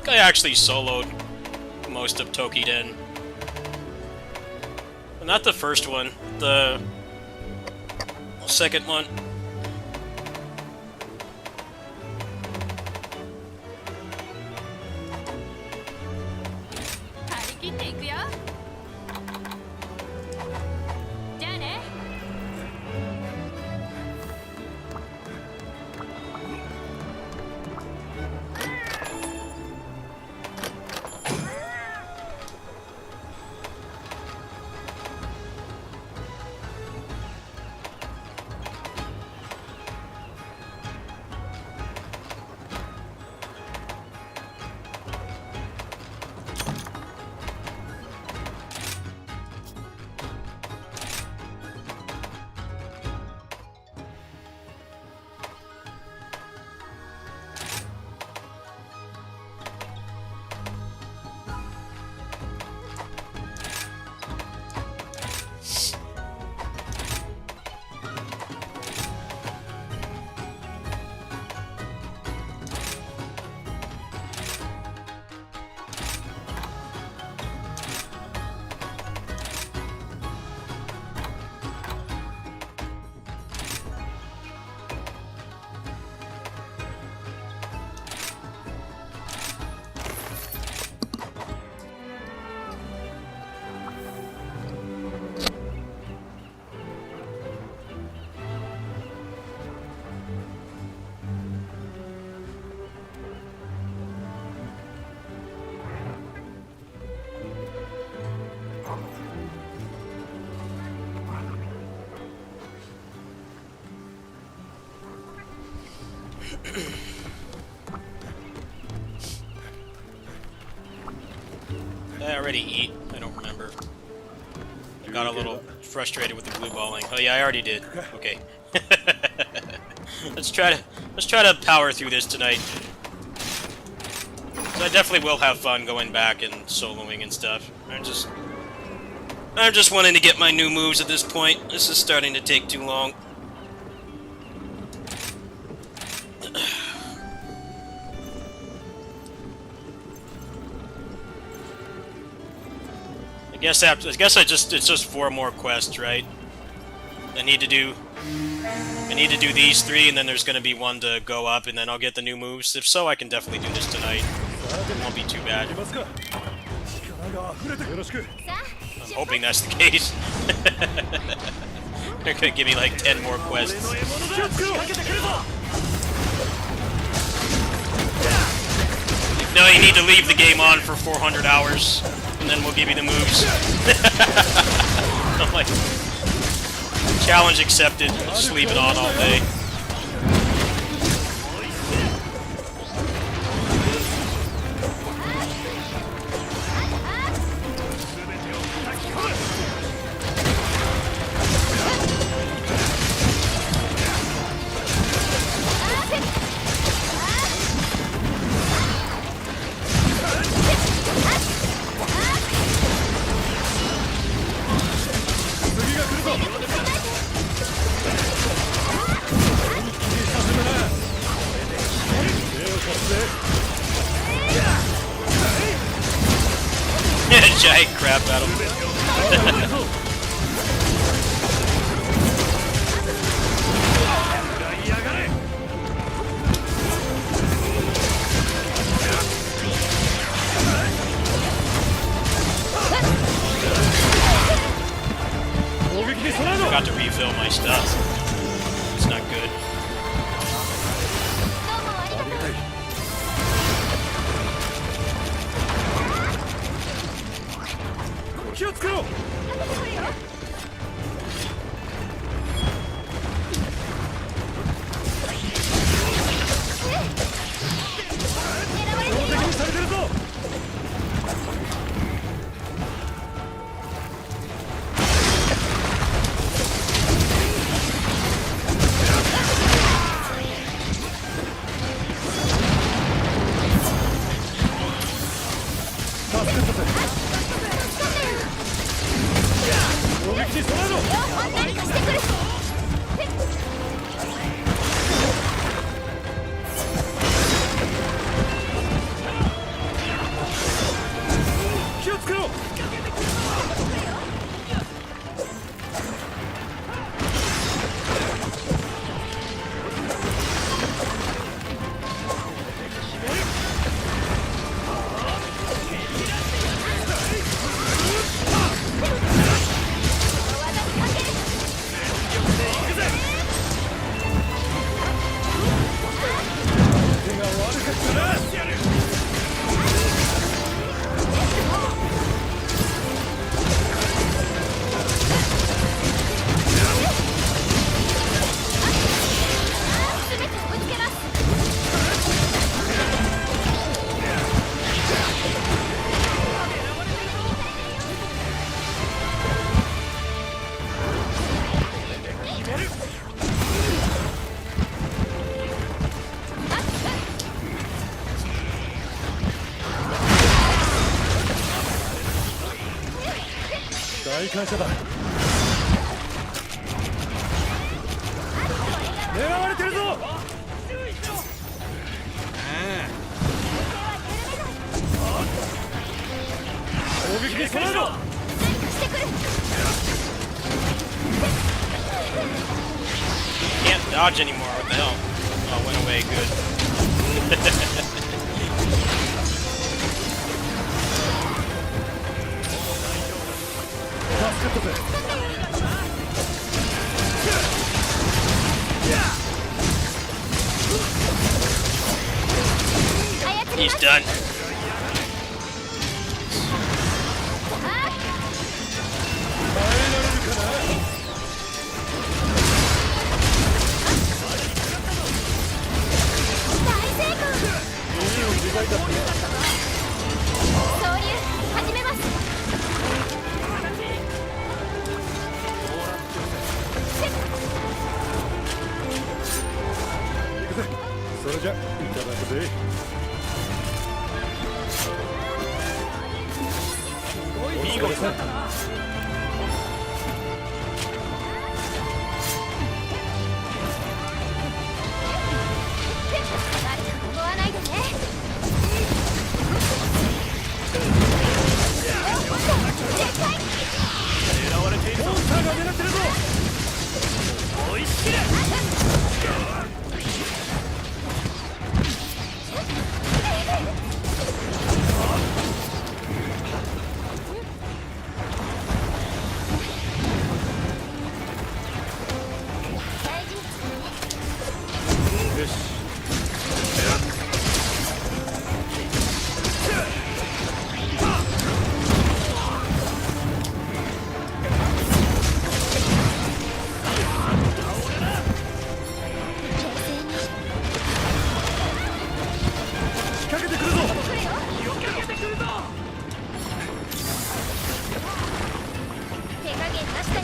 I actually soloed most of Tokiden. Not the first one, the second one. Did I already eat? I don't remember. I got a little frustrated with the blue balling. Oh yeah, I already did. Okay. let's try to power through this tonight. So I definitely will have fun going back and soloing and stuff. I'm just wanting to get my new moves at this point. This is starting to take too long. I guess it's just 4 more quests, right? I need to do these 3, and then there's gonna be 1 to go up, and then I'll get the new moves. If so, I can definitely do this tonight. It won't be too bad. I'm hoping that's the case. They're gonna give me like 10 more quests. No, you need to leave the game on for 400 hours, and then we'll give you the moves. I'm like, challenge accepted. I'll just leave it on all day. Giant crab battle. Forgot to refill my stuff. It's not good. 気をつけろ。標的にされてるぞ。助けたぜ。攻撃に備えろ。何かしてくる。気をつけろ。手が悪かったな。全てぶつけます。大感謝だ。狙われてるぞ。攻撃に備えろ。してくる。 Can't dodge anymore. What the hell? Oh, it went away. Good. 助かったぜ。操り He's ます。 done. 耐えられるかな。大成功。いい自在だった。総流始めます。 行くぜ。それじゃいただくぜ。見事だったな。思わないでね。絶対。狙われている。モンスターが狙ってるぞ。追いしきれ。大事に使うね。よし。仕掛けてくるぞ。手加減なしだよ。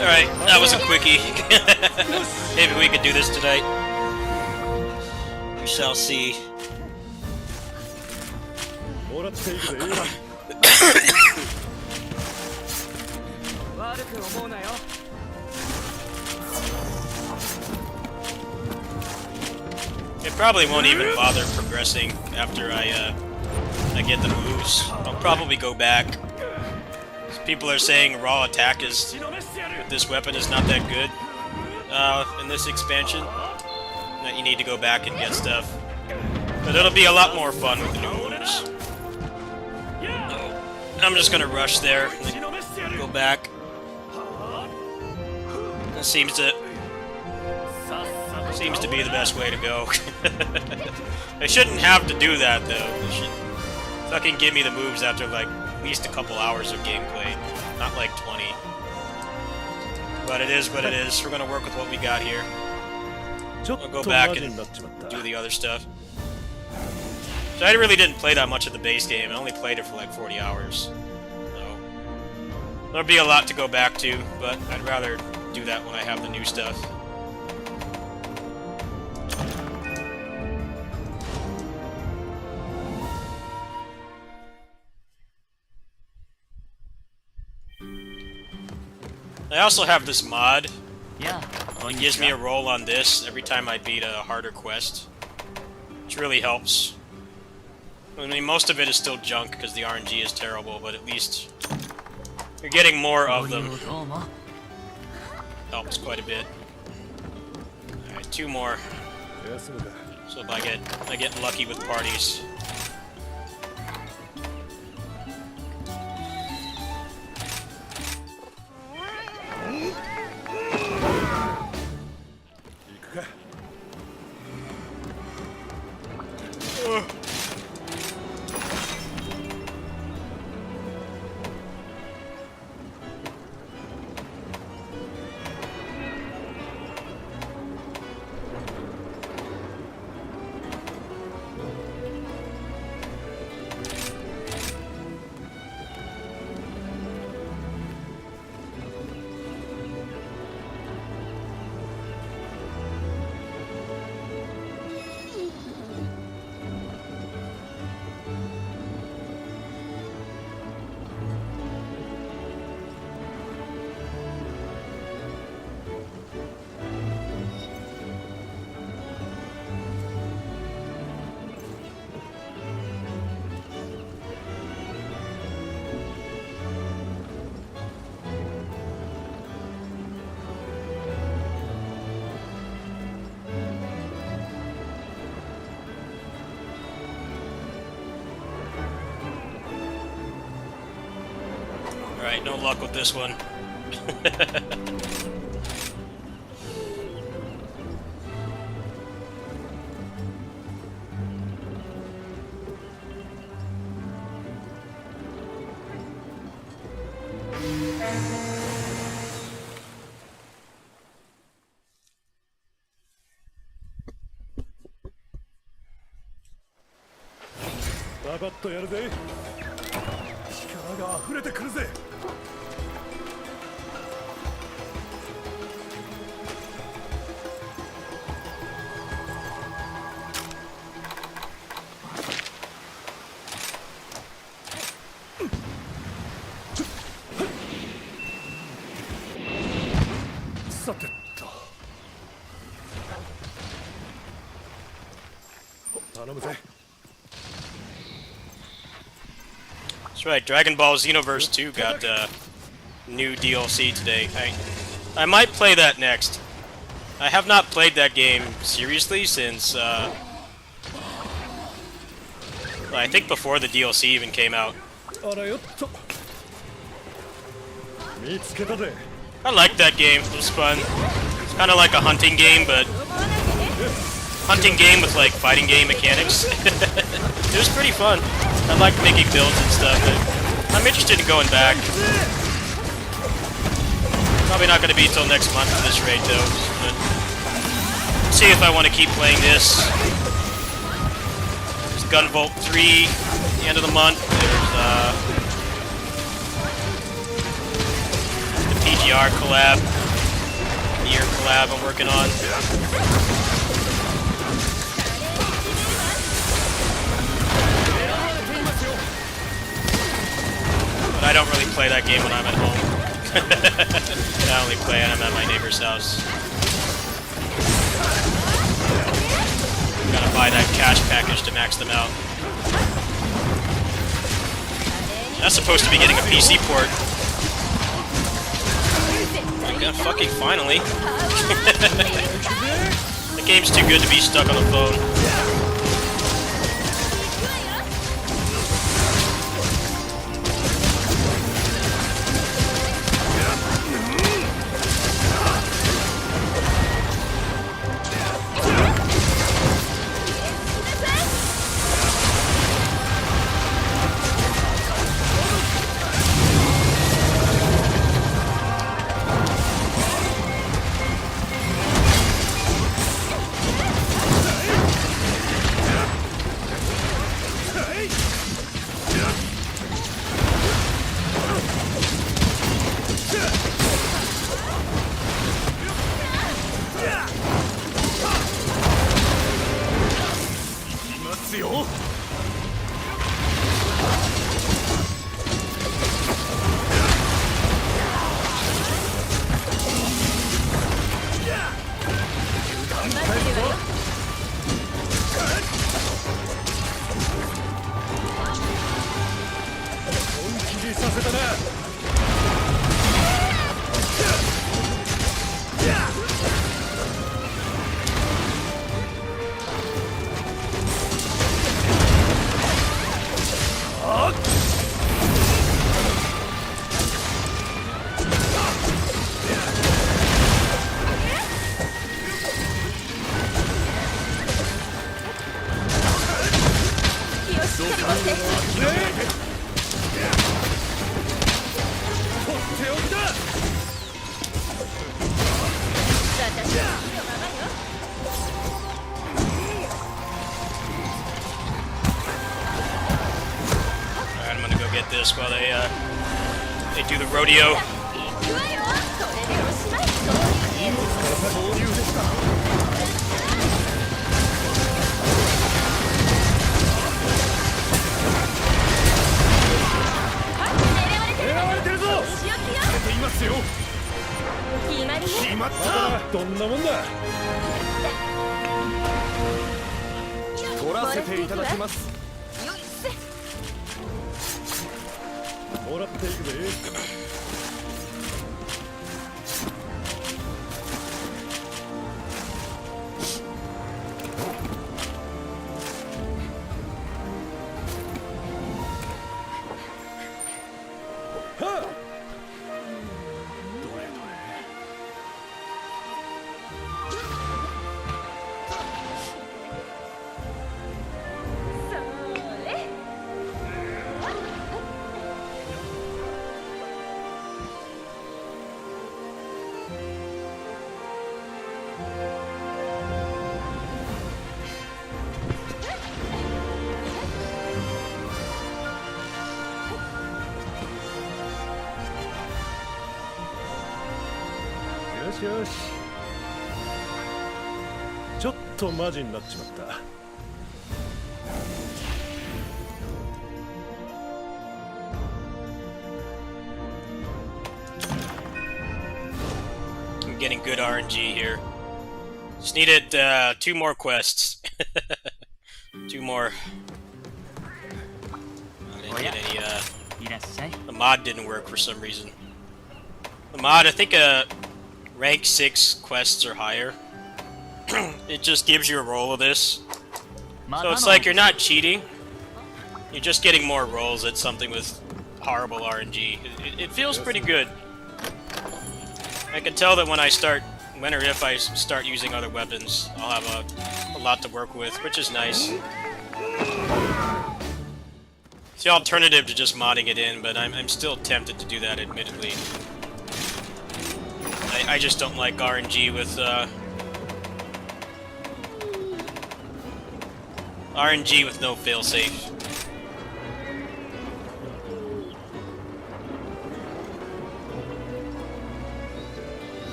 Alright, that was a quickie. Maybe we could do this tonight. We shall see. もらっていくぜ。It probably won't even bother progressing after I get the moves. I'll probably go back. People are saying raw attack is with this weapon is not that good in this expansion. That you need to go back and get stuff. But it'll be a lot more fun with the new moves. I'm just gonna rush there and go back. That seems to be the best way to go. They shouldn't have to do that though. They should fucking give me the moves after like at least a couple hours of gameplay, not like 20. But it is what it is. We're gonna work with what we got here. I'll go back and do the other stuff. So I really didn't play that much of the base game. I only played it for like 40 hours. So there'll be a lot to go back to, but I'd rather do that when I have the new stuff. I also have this mod. Yeah. It gives me a roll on this every time I beat a harder quest, which really helps. I mean, most of it is still junk because the RNG is terrible, but at least you're getting more of them. Helps quite a bit. Alright, 2 more. So if I get lucky with parties. Alright, no luck with this one.ババッとやるぜ。力が溢れてくるぜ。さてと。頼むぜ。That's right, Dragon Ball Xenoverse 2 got new DLC today. I might play that next. I have not played that game seriously since, I think before the DLC even came out. I liked that game, it was fun. It's kind of like a hunting game, but hunting game with like fighting game mechanics. It was pretty fun. I like making builds and stuff, but I'm interested in going back. Probably not going to be until next month for this raid though, but see if I want to keep playing this. There's Gunvolt 3 at the end of the month. There's the PGR collab, Nier collab I'm working on. But I don't really play that game when I'm at home. I only play when I'm at my neighbor's house. Gotta buy that cash package to max them out. That's supposed to be getting a PC port. Okay, fucking finally. The game's too good to be stuck on the phone. This while they do the rodeo.よしちょっとマジになっちまった。I'm getting good RNG here. Just needed 2 more quests. 2 more. I didn't get any, the mod didn't work for some reason. The mod, I think, rank 6 quests or higher. It just gives you a roll of this. So it's like you're not cheating. You're just getting more rolls at something with horrible RNG. It feels pretty good. I can tell that when or if I start using other weapons, I'll have a lot to work with, which is nice. It's the alternative to just modding it in, but I'm still tempted to do that, admittedly. I just don't like RNG with no failsafe.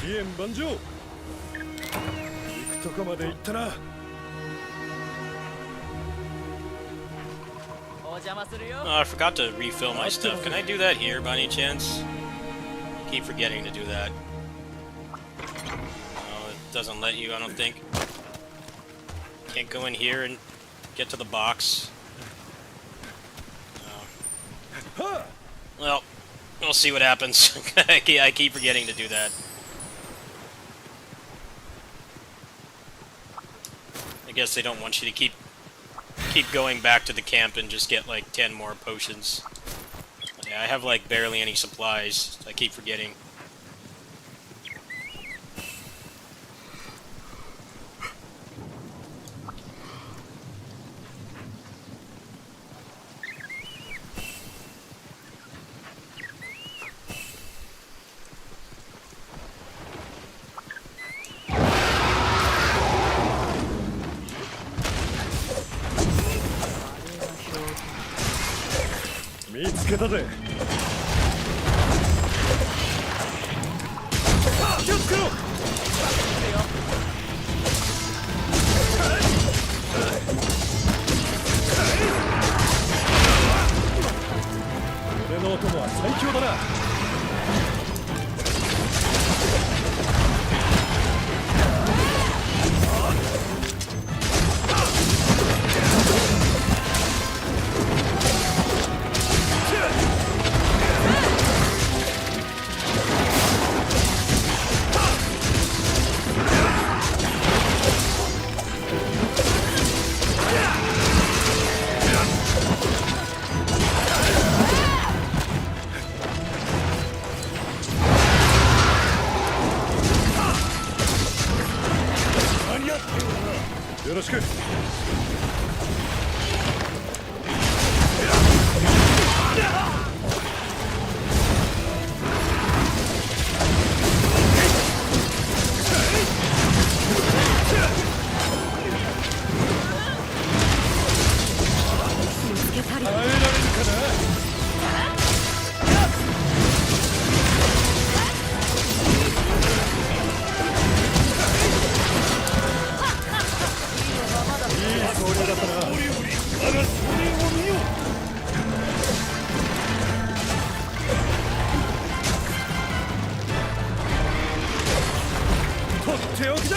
期限満場。行くとこまで行ったな。お邪魔するよ。 Oh, I forgot to refill my stuff. Can I do that here by any chance? Keep forgetting to do that. Oh, it doesn't let you, I don't think. Can't go in here and get to the box. Oh. Well, we'll see what happens. I keep forgetting to do that. I guess they don't want you to keep going back to the camp and just get like 10 more potions. Yeah, I have like barely any supplies. I keep forgetting. Meet 見つけたぜ。気をつけろ。俺のお供は最強だな。よろしく。耐えられるかな。手置きだ。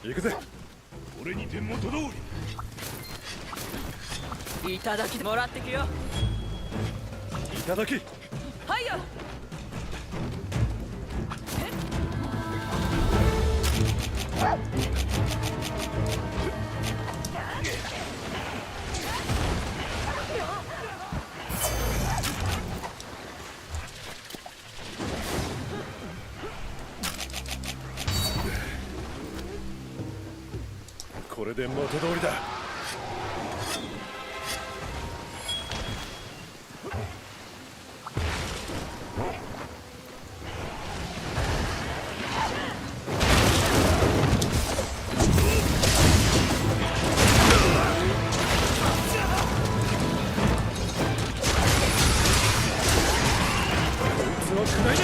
行くぜ。俺に手元通り。いただきもらってくよ。いただき。はいよ。これで元通りだ。こいつをくらいだ。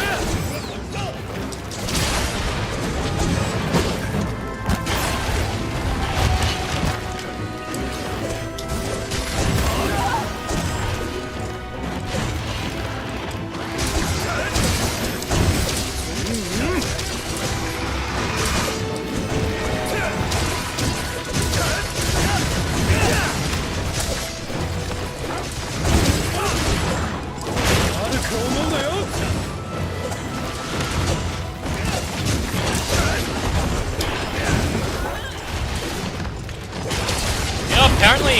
apparently,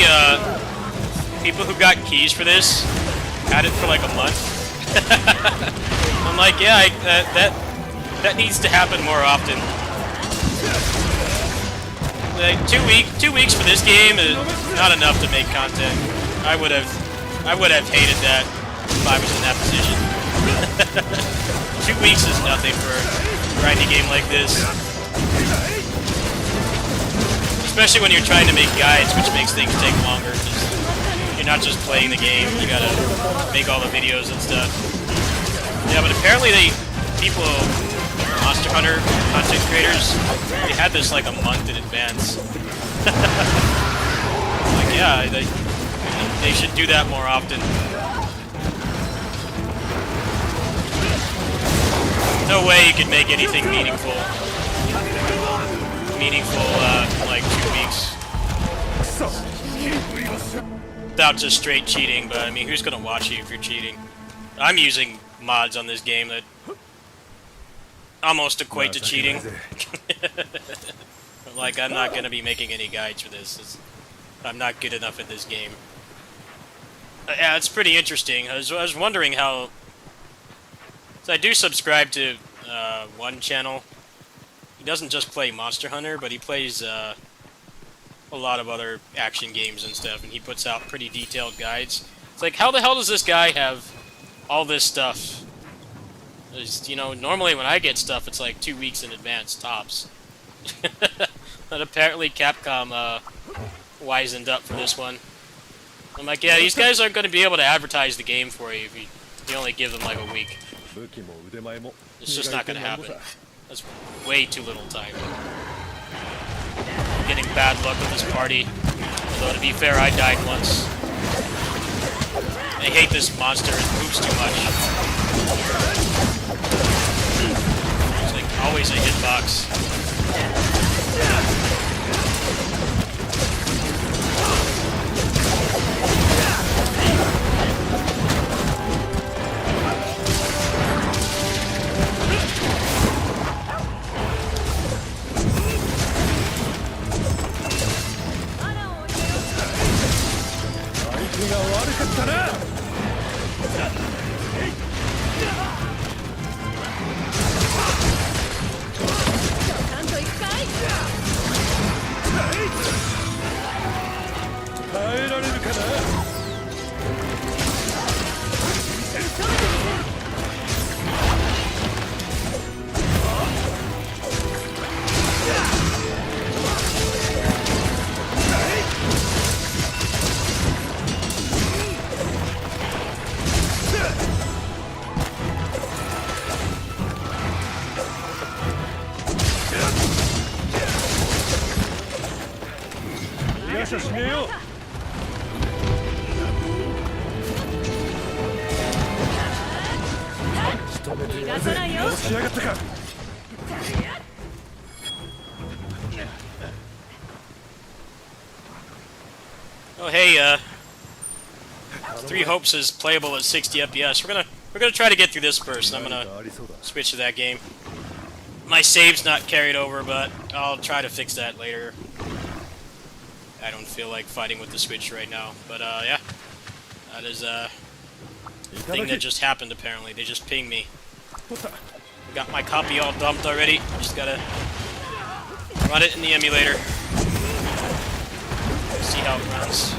people who got keys for this had it for like a month. I'm like, yeah, that needs to happen more often. Like 2 weeks for this game is not enough to make content. I would have hated that if I was in that position. 2 weeks is nothing for a grindy game like this. Especially when you're trying to make guides, which makes things take longer. You're not just playing the game, you gotta make all the videos and stuff. Yeah, but apparently people, Monster Hunter content creators, they had this like a month in advance. Like, yeah, they should do that more often. No way you could make anything meaningful like 2 weeks. Without just straight cheating, but I mean, who's gonna watch you if you're cheating? I'm using mods on this game that almost equate to cheating. Like, I'm not gonna be making any guides for this. I'm not good enough at this game. Yeah, it's pretty interesting. I was wondering how... So I do subscribe to one channel. He doesn't just play Monster Hunter, but he plays a lot of other action games and stuff, and he puts out pretty detailed guides. It's like, how the hell does this guy have all this stuff? You know, normally when I get stuff, it's like 2 weeks in advance, tops. But apparently Capcom wisened up for this one. I'm like, yeah, these guys aren't going to be able to advertise the game for you if you only give them like a week. It's just not going to happen. That's way too little time. I'm getting bad luck with this party. Although, to be fair, I died once. I hate this monster. It moves too much. It's like always a hitbox. Oh hey, Three Hopes is playable at 60 FPS. We're gonna try to get through this first. I'm gonna switch to that game. My save's not carried over, but I'll try to fix that later. I don't feel like fighting with the Switch right now, but yeah, that is a thing that just happened. Apparently, they just pinged me. Got my copy all dumped already. Just gotta run it in the emulator. See how it runs.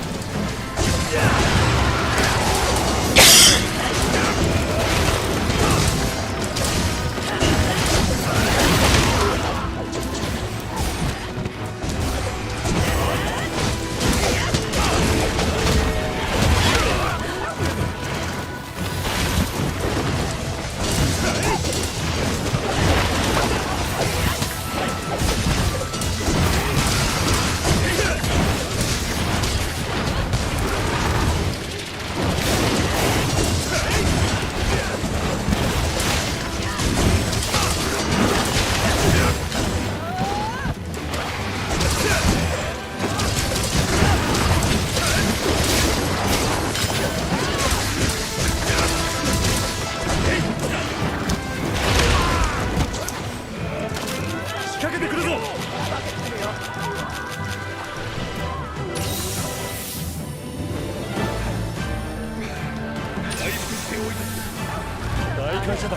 会社だ。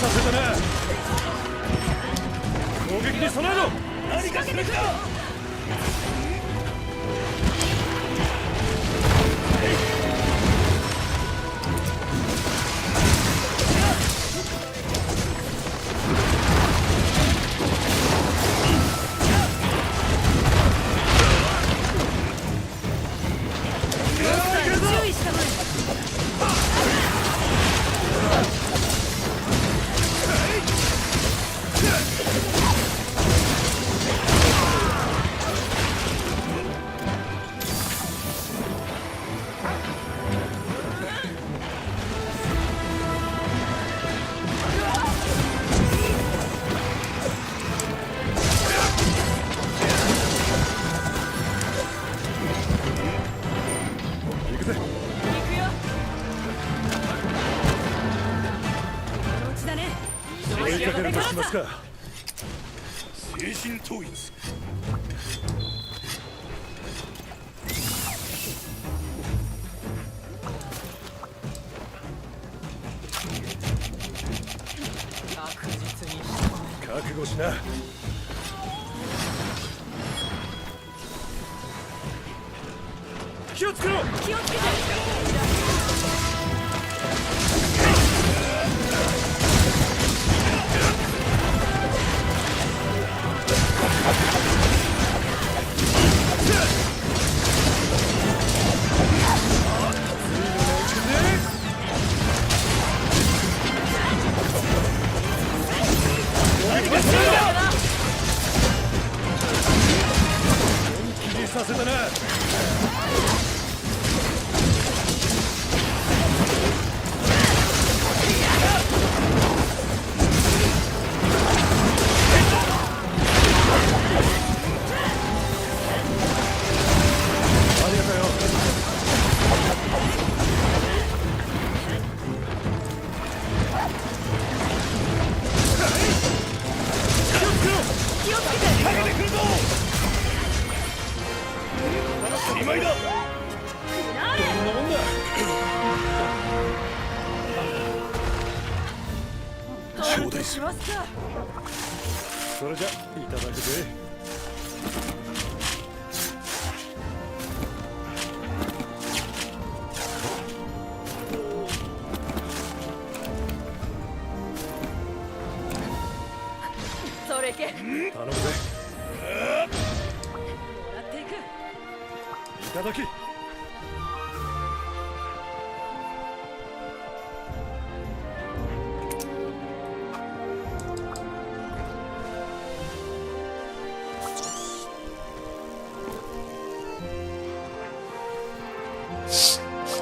させたな。攻撃に備えろ。何かするか。注意したまえ。行くぜ。行くよ。このうちだね。追いかけるとしますか。精神統一。確実に仕留め覚悟しな。気をつけろ。気をつけて。気にさせたな。ありがとうよ。気をつけて。かけてくるぞ。お前だ。こんなもんだ。頂戴する。しますか。それじゃいただくぜ。それけ。も頼むぜ。らっていく。いただき。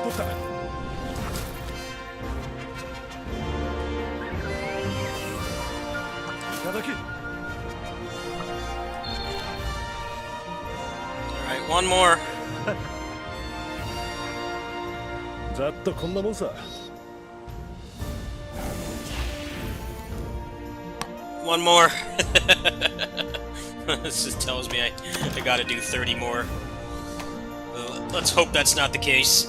取った。いただき。 Alright, one more. ざっとこんなもんさ。One more. This just tells me I gotta do 30 more. Let's hope that's not the case.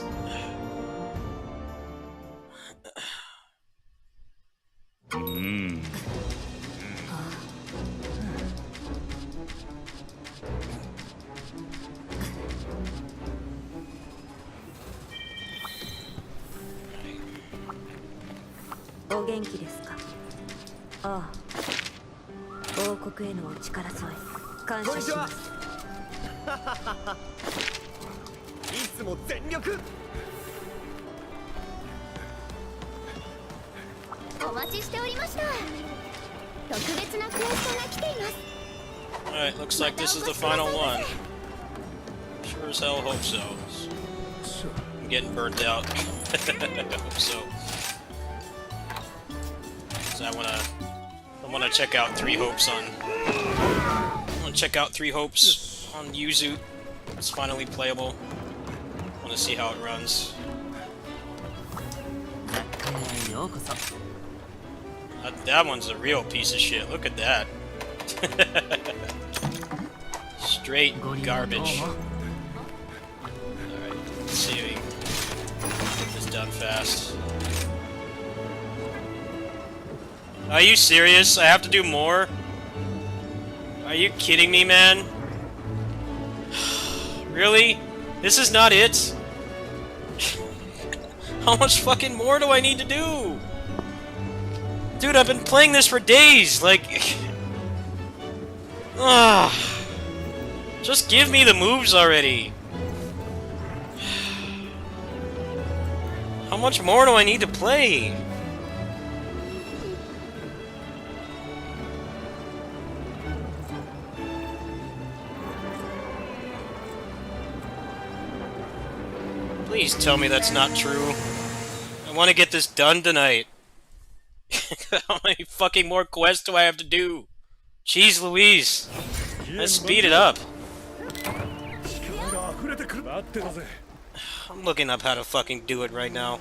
Mm. お元気ですか。ああ、王国へのお力添え感謝します。いつつも全力。お待ちしておりました。特別なクエストが来ています。 Alright, looks like this is the final one. Sure as hell hope so. I'm getting burnt out. Hope so. So I wanna check out 3 hopes on. I wanna check out 3 hopes on Yuzu. It's finally playable. Wanna see how it runs. ようこそ。 That one's a real piece of shit. Look at that. Straight garbage. Alright, let's see if we can get this done fast. Are you serious? I have to do more? Are you kidding me, man? Really? This is not it? How much fucking more do I need to do? Dude, I've been playing this for days, like... Just give me the moves already. How much more do I need to play? Please tell me that's not true. I want to get this done tonight. How many fucking more quests do I have to do? Jeez Louise. Let's speed it up. I'm looking up how to fucking do it right now.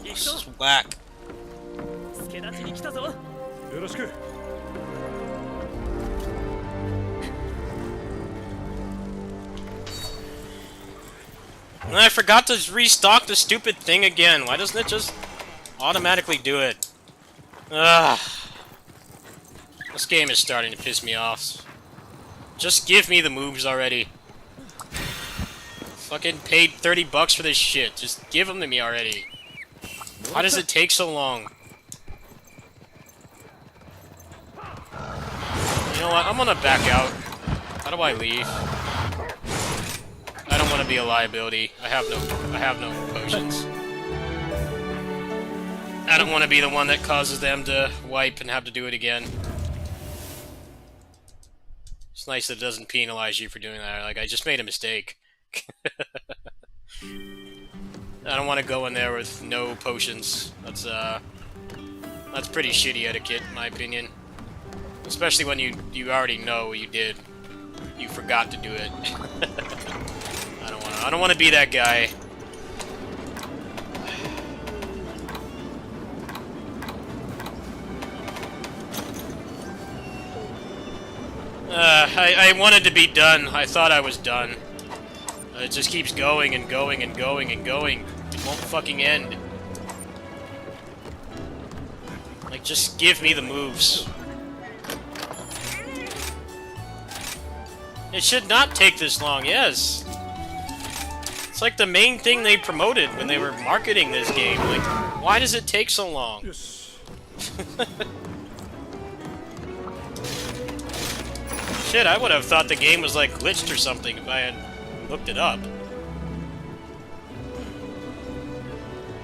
This is whack. 助立ちに来たぞ。よろしく。 And I forgot to restock the stupid thing again. Why doesn't it just automatically do it? Ugh. This game is starting to piss me off. Just give me the moves already. Fucking paid $30 for this shit. Just give them to me already. Why does it take so long? You know what? I'm gonna back out. How do I leave? I don't want to be a liability. I have no potions. I don't want to be the one that causes them to wipe and have to do it again. It's nice that it doesn't penalize you for doing that. Like, I just made a mistake. I don't want to go in there with no potions. That's pretty shitty etiquette, in my opinion. Especially when you already know what you did. You forgot to do it. I don't want to be that guy. I wanted to be done. I thought I was done. It just keeps going and going and going and going. It won't fucking end. Like, just give me the moves. It should not take this long, yes. It's like the main thing they promoted when they were marketing this game. Like, why does it take so long? Shit, I would have thought the game was like glitched or something if I had looked it up.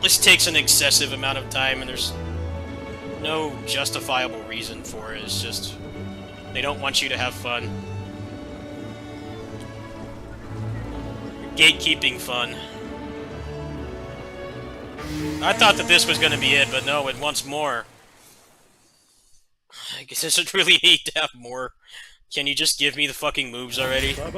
This takes an excessive amount of time and there's no justifiable reason for it. It's just they don't want you to have fun. Gatekeeping fun. I thought that this was going to be it, but no, it wants more. I guess I should really hate to have more. Can you just give me the fucking moves already? I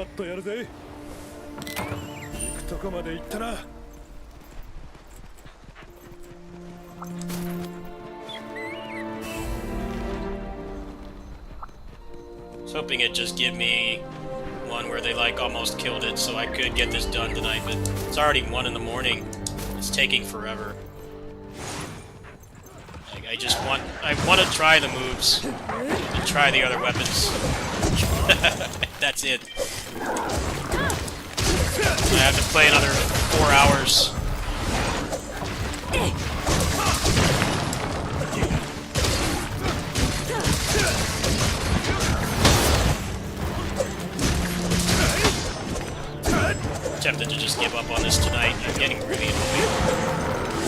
was hoping it'd just give me one where they like almost killed it so I could get this done tonight, but it's already 1 in the morning. It's taking forever. I want to try the moves and try the other weapons. That's it. I have to play another 4 hours. tempted to just give up on this tonight. I'm getting really annoyed.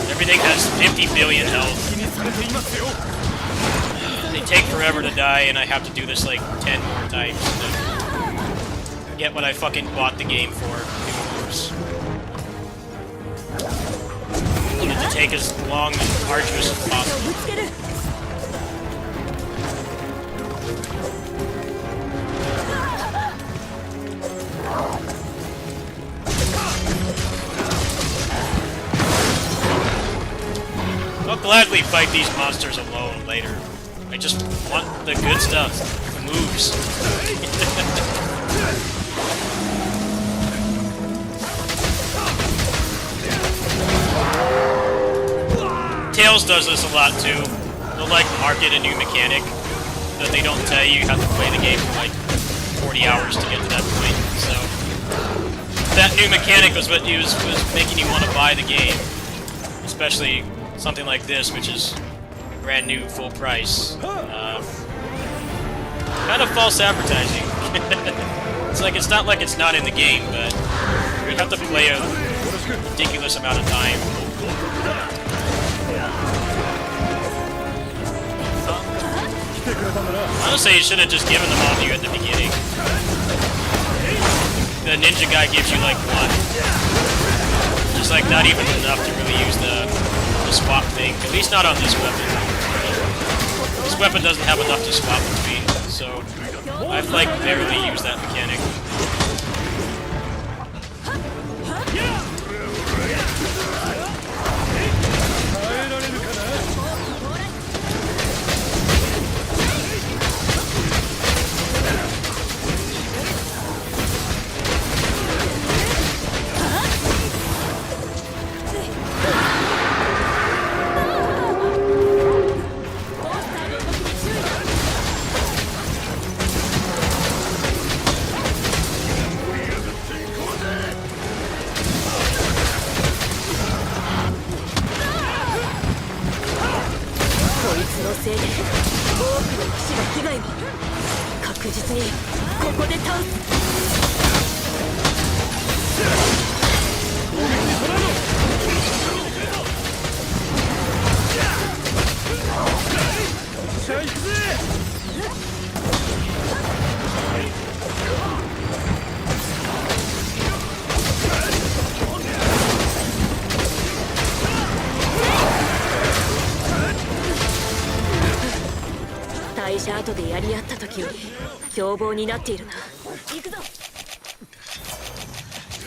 Everything has 50 billion health. They take forever to die, and I have to do this like 10 more times to get what I fucking bought the game for. I need to take as long and arduous as possible. I'll gladly fight these monsters alone later. I just want the good stuff. The moves. Tails does this a lot too. They'll like market a new mechanic that they don't tell you. You have to play the game for like 40 hours to get to that point. So that new mechanic was what was making you want to buy the game. Especially something like this, which is brand new, full price. Kind of false advertising. It's not like it's not in the game, but you have to play a ridiculous amount of time. Honestly, you should have just given them all to you at the beginning. The ninja guy gives you like one. Just like not even enough to really use the swap thing. At least not on this weapon. This weapon doesn't have enough to swap between, so I've like barely used that mechanic.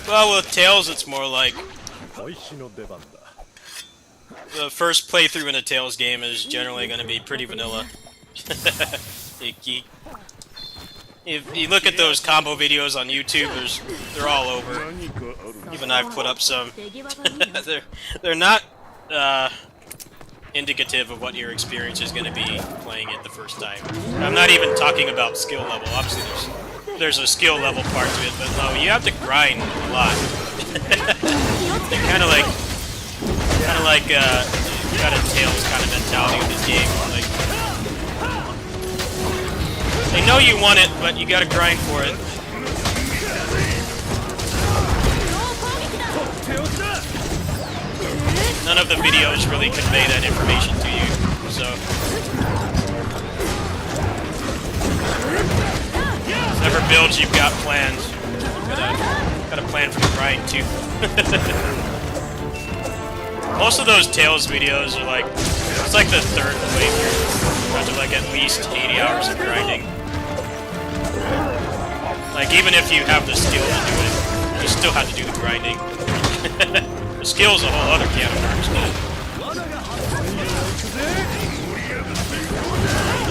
Well, with Tails, it's more like the first playthrough in a Tails game is generally going to be pretty vanilla. If you look at those combo videos on YouTube, they're all over. Even I've put up some. They're not indicative of what your experience is going to be playing it the first time. I'm not even talking about skill level. Obviously, there's a skill level part to it, but no, you have to grind a lot. kind of like got a Tails kind of mentality with this game. Like, they know you want it, but you got to grind for it. None of the videos really convey that information to you, so whatever builds you've got planned, got a plan for the grind too. Most of those Tails videos are like, it's like the third playthrough, after like at least 80 hours of grinding. Like even if you have the skill to do it, you still have to do the grinding. The skill's a whole other can of worms, but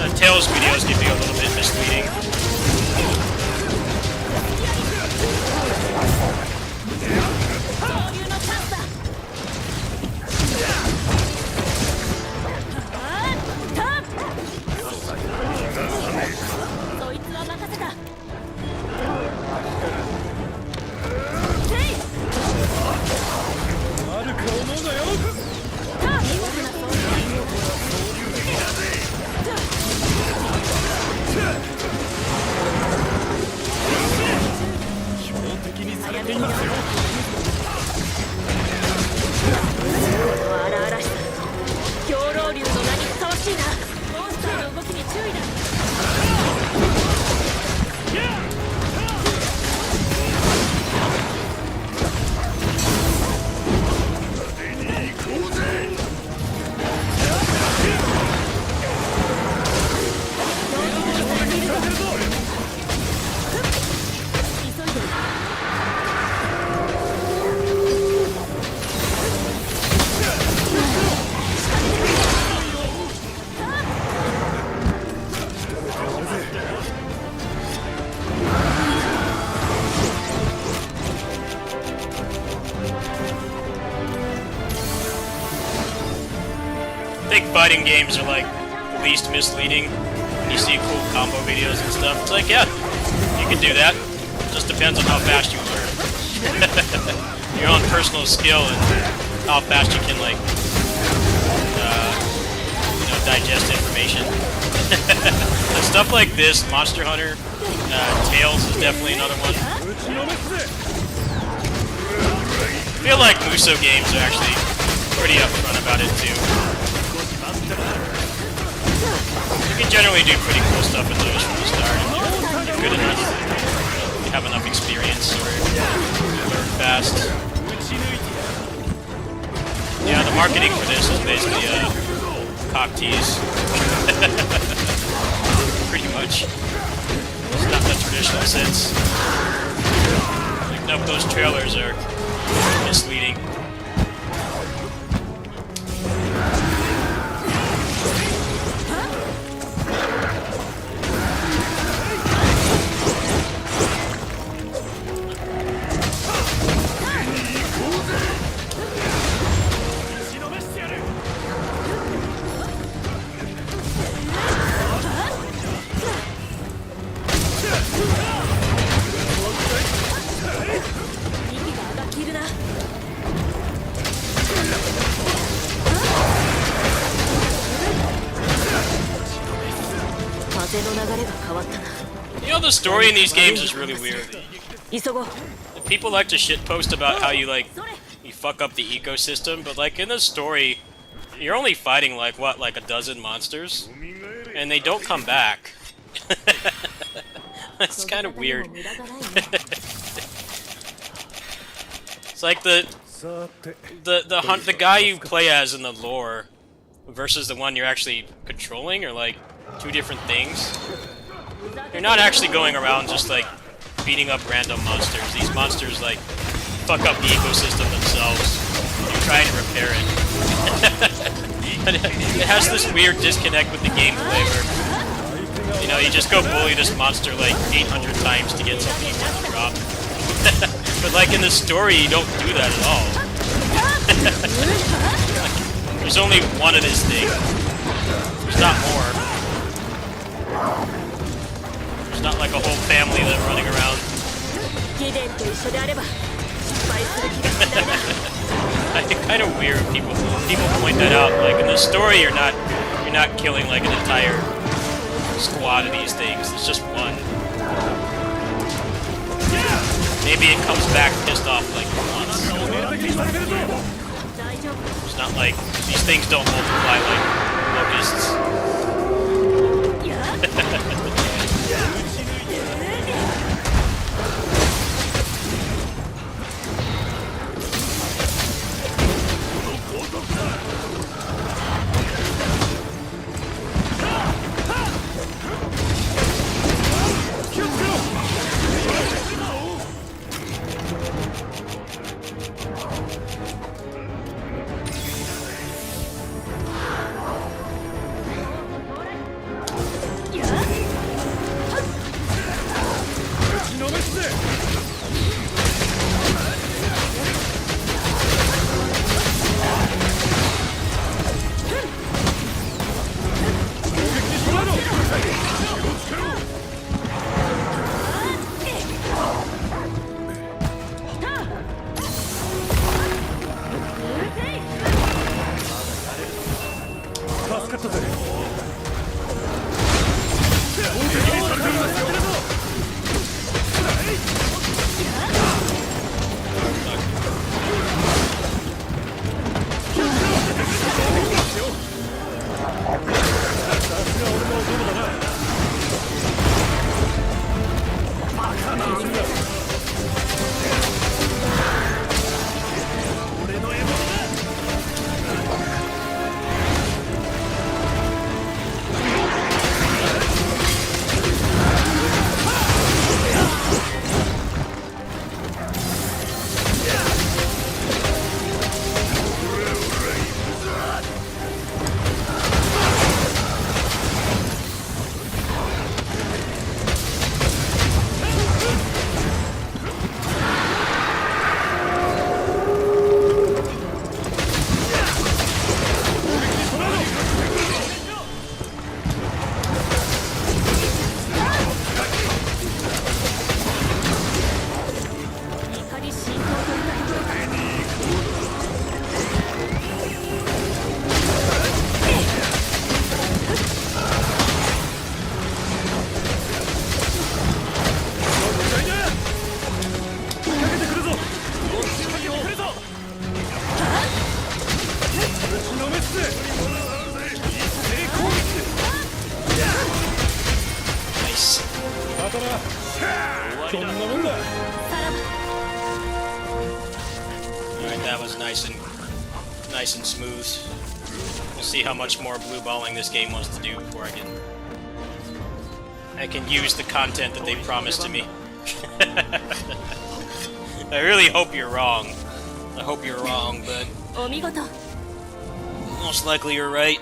the Tails videos can be a little bit misleading. fighting games are like least misleading. You see cool combo videos and stuff. It's like, yeah, you can do that. Just depends on how fast you learn. Your own personal skill and how fast you can like, you know, digest information. And stuff like this, Monster Hunter, Tales is definitely another one. I feel like Muso games are actually pretty upfront about it too. You can generally do pretty cool stuff in those from the start if you're good enough, you have enough experience, or you learn fast. Yeah, the marketing for this is basically cock tease. Pretty much. It's not the traditional sense. Like, nope, those trailers are misleading. You know, the story in these games is really weird. People like to shitpost about how you fuck up the ecosystem, but like in the story, you're only fighting like what, like a dozen monsters, and they don't come back. It's kind of weird. It's like the guy you play as in the lore versus the one you're actually controlling are like two different things. You're not actually going around just like beating up random monsters. These monsters like fuck up the ecosystem themselves. You're trying to repair it. It has this weird disconnect with the gameplay where, you know, you just go bully this monster like 800 times to get something you want to drop. But like in the story, you don't do that at all. There's only one of this thing. There's not more. There's not like a whole family that are running around. I think kind of weird people point that out. Like in the story, you're not killing like an entire squad of these things. It's just one. Maybe it comes back pissed off like once. It's not like these things don't multiply like locusts. Alright, that was nice and smooth. We'll see how much more blue balling this game wants to do before I can use the content that they promised to me. I really hope you're wrong. I hope you're wrong, but お見事 most likely you're right.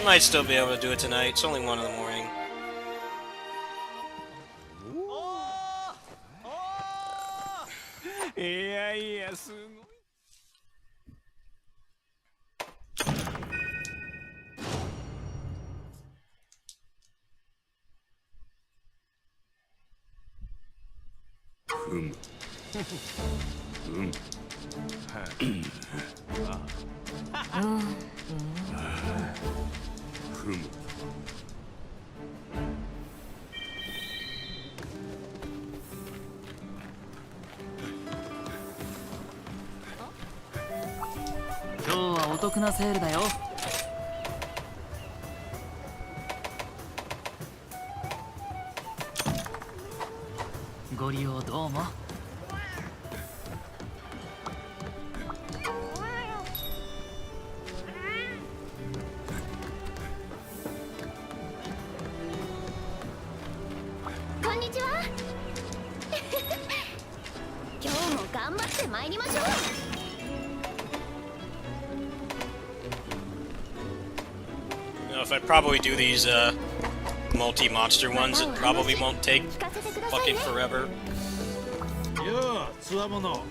Might still be able to do it tonight. It's only 1 in the morning.今日はお得なセールだよ。ご利用どうも。こんにちは今日も頑張って参りましょう You know, if I probably do these multi-monster ones, it probably won't take 聞かせてください fucking ね forever. ようつわもの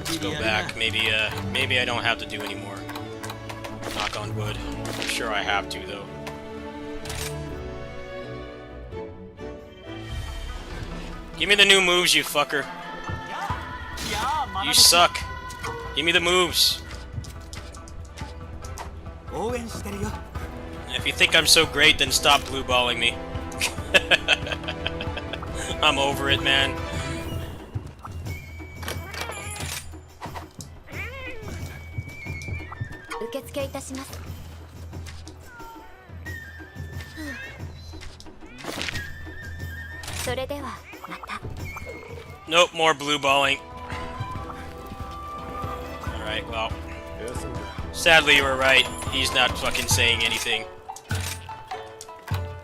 Let's go back. Maybe I don't have to do any more. Knock on wood. I'm sure I have to, though. Give me the new moves, you fucker. You suck. Give me the moves. If you think I'm so great, then stop blue balling me. I'm over it, man. Nope, more blue balling. Alright, well. Sadly, you were right. He's not fucking saying anything.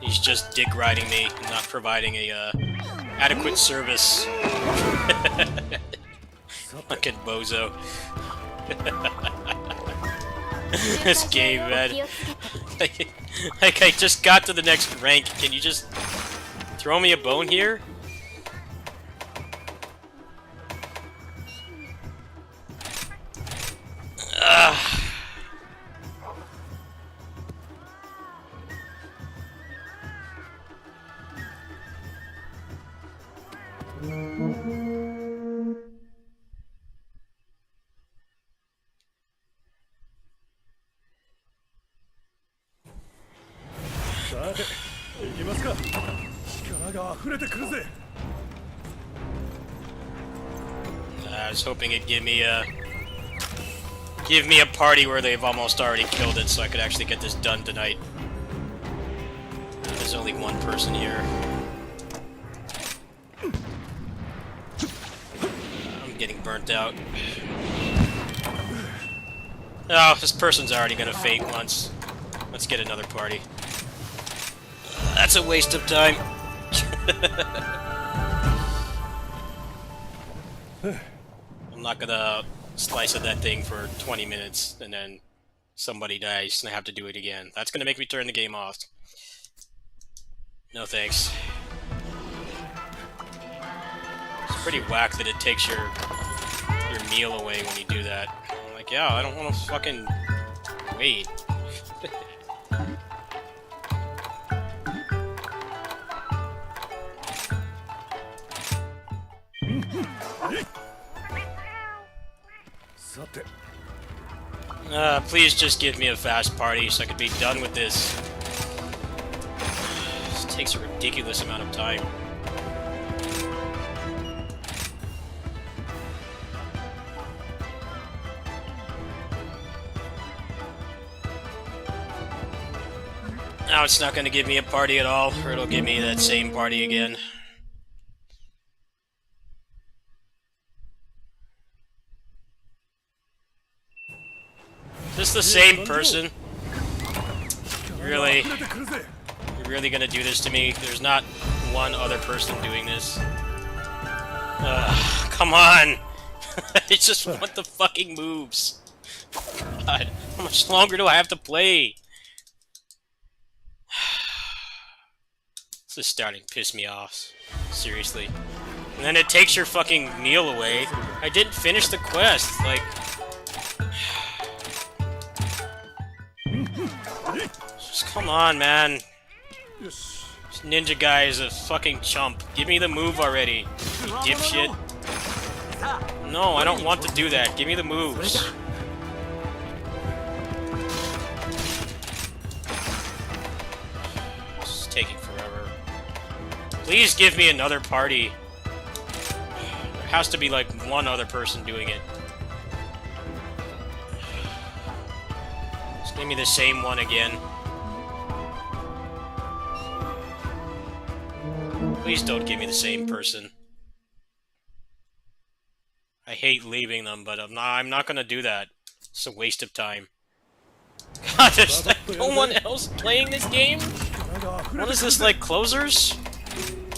He's just dick riding me and not providing a adequate service. Fucking bozo. This game, man. Like, I just got to the next rank. Can you just throw me a bone here? I was hoping it'd give me a party where they've almost already killed it, so I could actually get this done tonight. There's only one person here. I'm getting burnt out. Oh, this person's already gonna faint once. Let's get another party. That's a waste of time. I'm not gonna slice at that thing for 20 minutes and then somebody dies and I have to do it again. That's gonna make me turn the game off. No thanks. It's pretty whack that it takes your meal away when you do that. I'm like, yeah, I don't want to fucking wait. Please just give me a fast party so I could be done with this. This takes a ridiculous amount of time. Now it's not going to give me a party at all, or it'll give me that same party again. Is this the same person? Really? You're really gonna do this to me? There's not one other person doing this. Come on! I just want the fucking moves. God, how much longer do I have to play? This is starting to piss me off. Seriously. And then it takes your fucking meal away. I didn't finish the quest, like... Just come on, man. This ninja guy is a fucking chump. Give me the move already, you dipshit. No, I don't want to do that. Give me the moves. This is taking forever. Please give me another party. There has to be like one other person doing it. Just give me the same one again. Please don't give me the same person. I hate leaving them, but I'm not gonna do that. It's a waste of time. God, there's like no one else playing this game? What is this, like closers?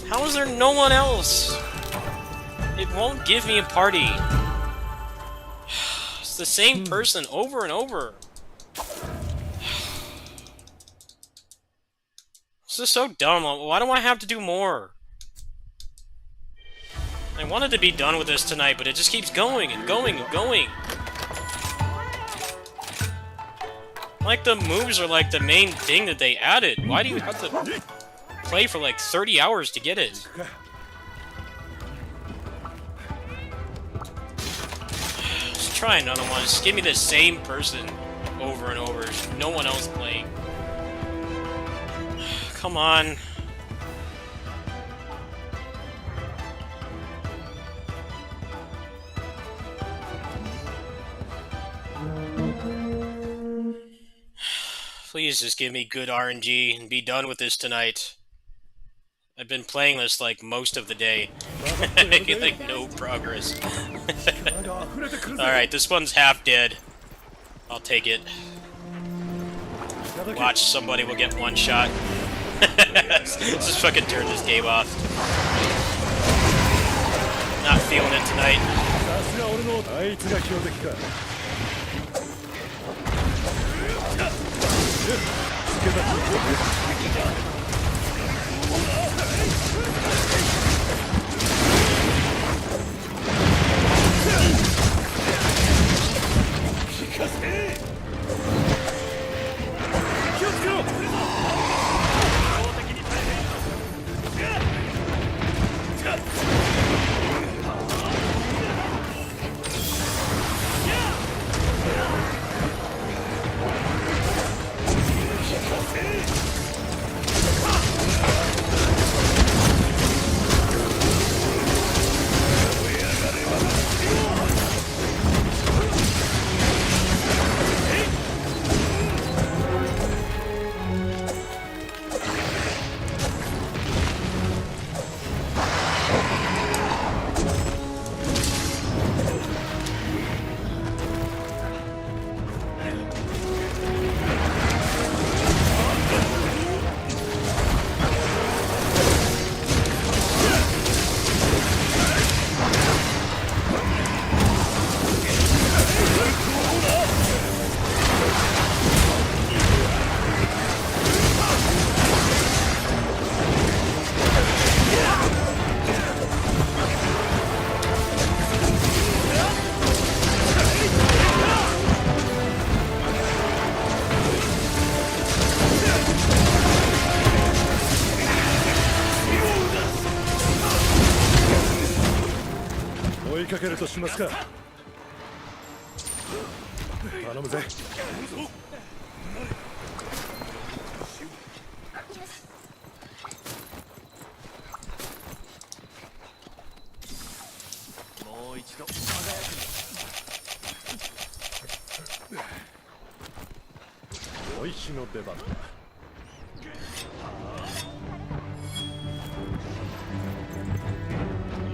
How is there no one else? It won't give me a party. It's the same person over and over. This is so dumb. Why do I have to do more? I wanted to be done with this tonight, but it just keeps going and going and going. Like, the moves are like the main thing that they added. Why do you have to play for like 30 hours to get it? Let's try another one. Just give me the same person over and over. There's no one else playing. Come on. Please just give me good RNG and be done with this tonight. I've been playing this like most of the day. Making like no progress. Alright, this one's half dead. I'll take it. Watch, somebody will get one shot. Let's just fucking turn this game off. Not feeling it tonight.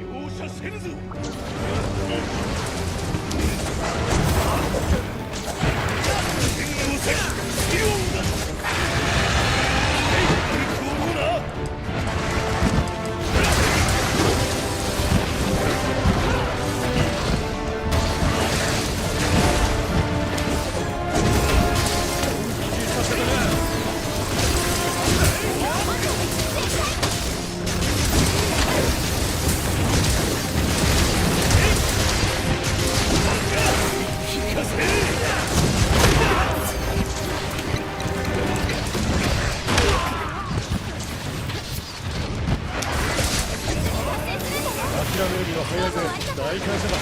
容赦せぬぞ。天王戦スキルオンだ。こうな。諦めるには早いぜ。大感謝だ。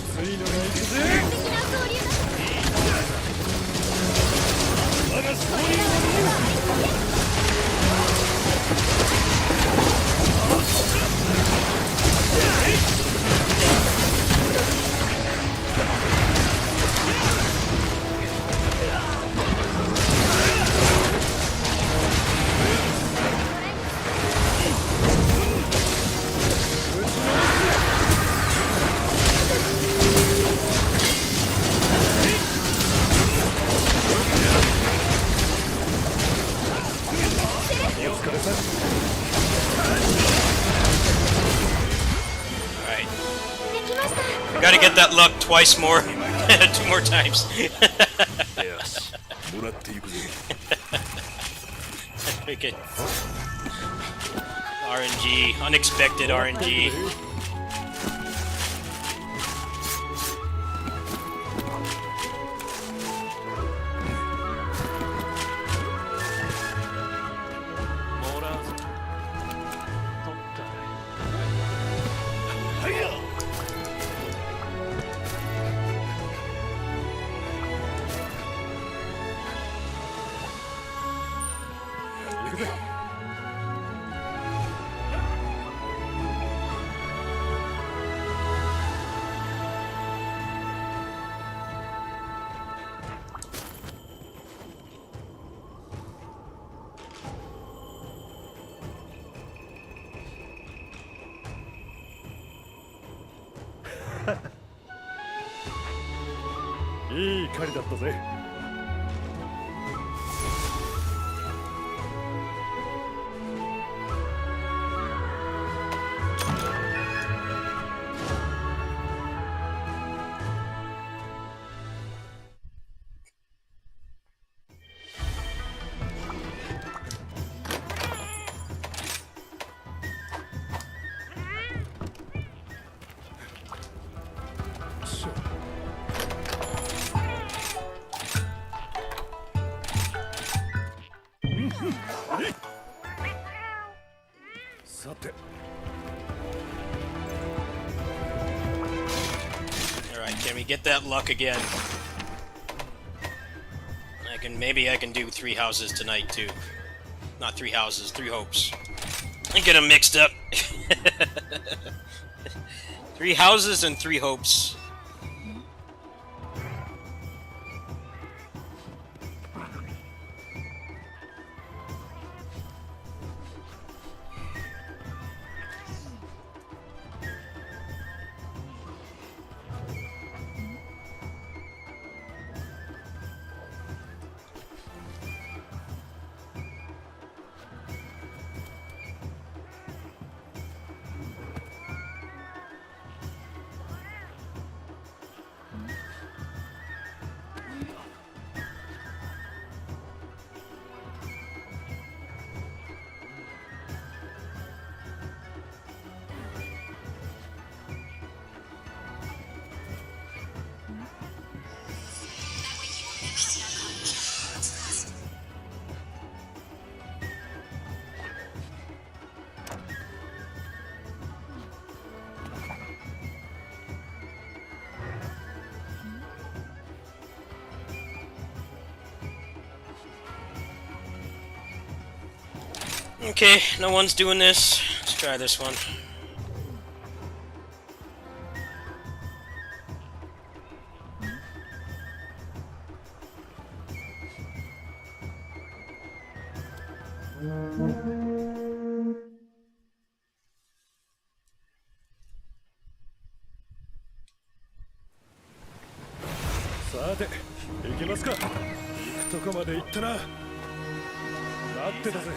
ついのが行くぜ。我がストーリーをお疲れさん。Alright. Gotta get that luck twice more. 2 more times. よし、もらっていくぜ。Freaking RNG, unexpected RNG.いい狩りだったぜ。さて。Alright, can we get that luck again? Maybe I can do 3 houses tonight too. Not 3 houses, 3 hopes. I get them mixed up. 3 houses and 3 hopes. Okay, no one's doing this. Let's try this one.さて行きますか。行くとこまで行ったな。待ってたぜ。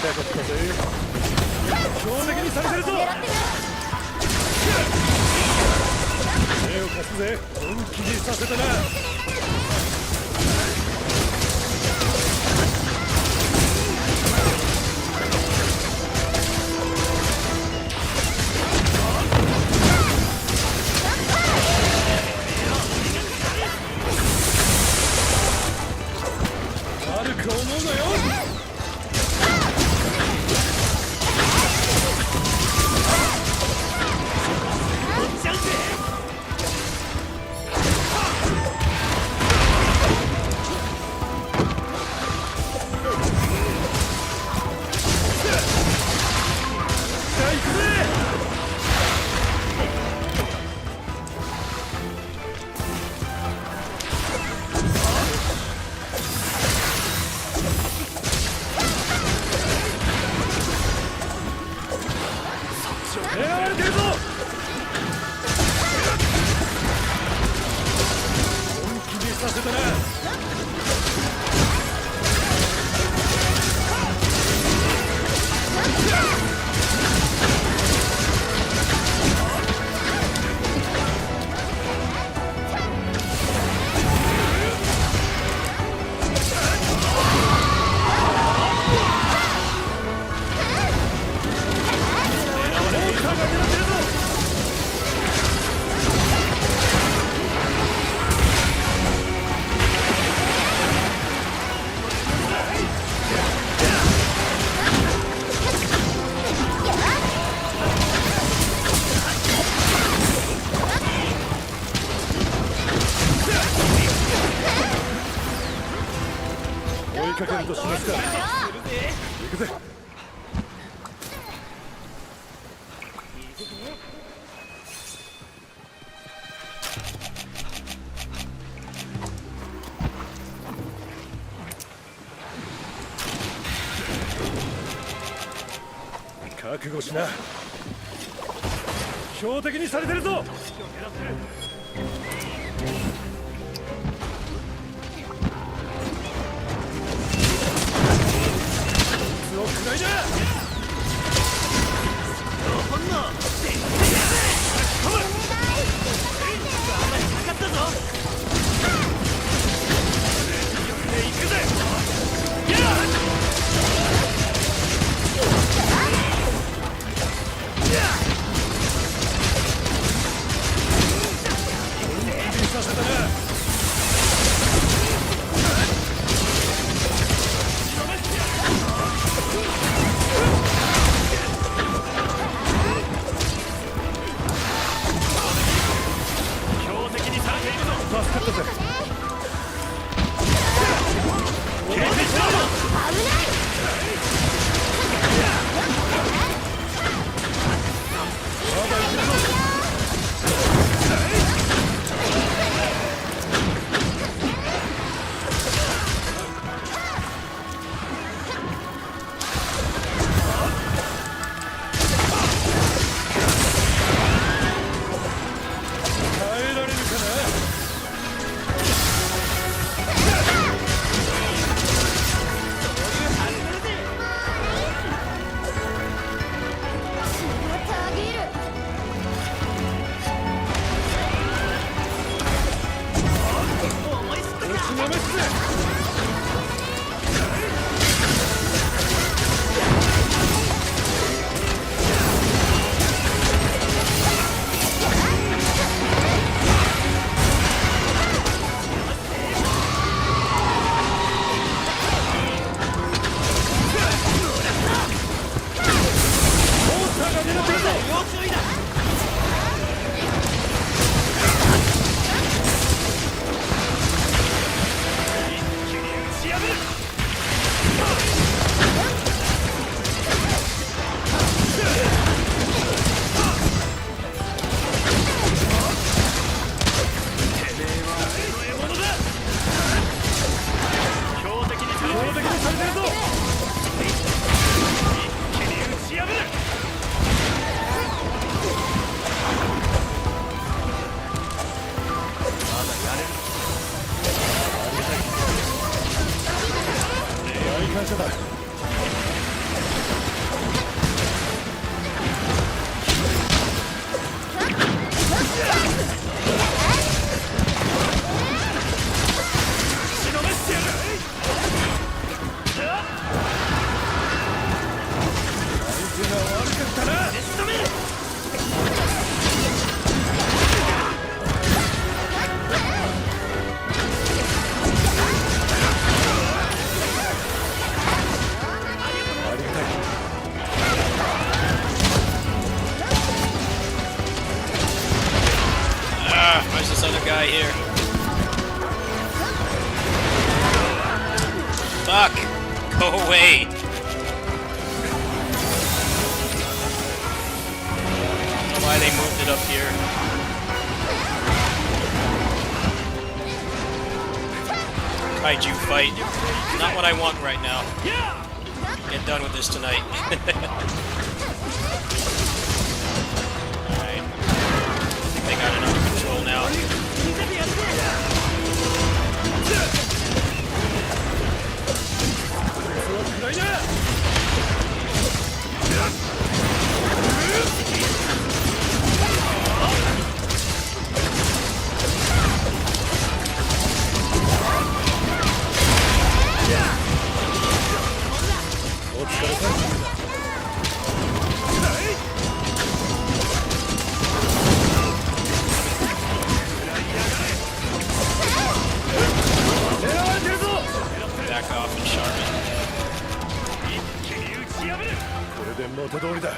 痛かったぜ。標的にされてるぞ。手を貸すぜ。本気にさせたな。悪く思うなよ。狙われてるぞ。本気にさせたな。追いかけるとしますか。行くぜ。覚悟しな。標的にされてるぞ。をくらいだ。Ah, where's this other guy here? Fuck! Go away! I don't know why they moved it up here. Kaiju fight. Not what I want right now. Get done with this tonight. Alright. I think they got it under control now. Back off and sharpen. これで元通りだ。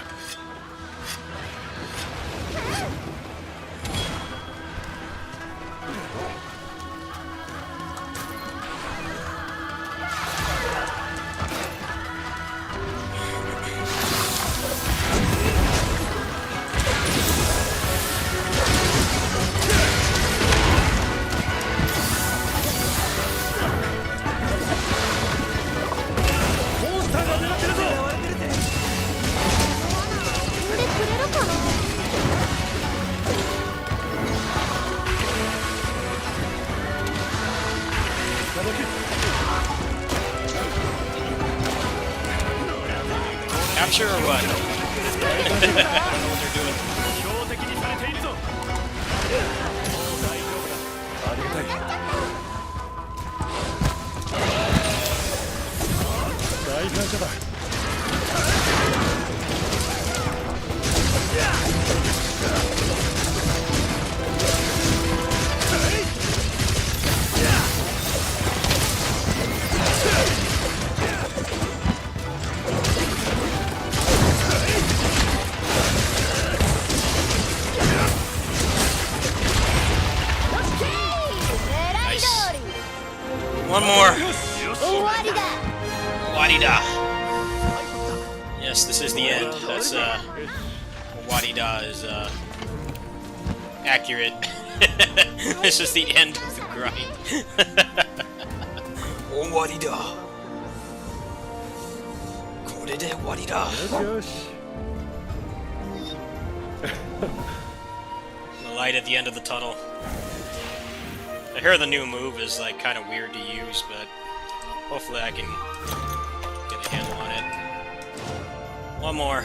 Capture or what? I don't know what they're doing. 標的にされているぞ。ありがたい。大感謝だ。One more. Wadida. Yes, this is the end. That's Wadida is accurate. This is the end of the grind. Wadida. これでWadida. よし。 The light at the end of the tunnel. I hear the new move is like kind of weird to use, but hopefully I can get a handle on it. One more.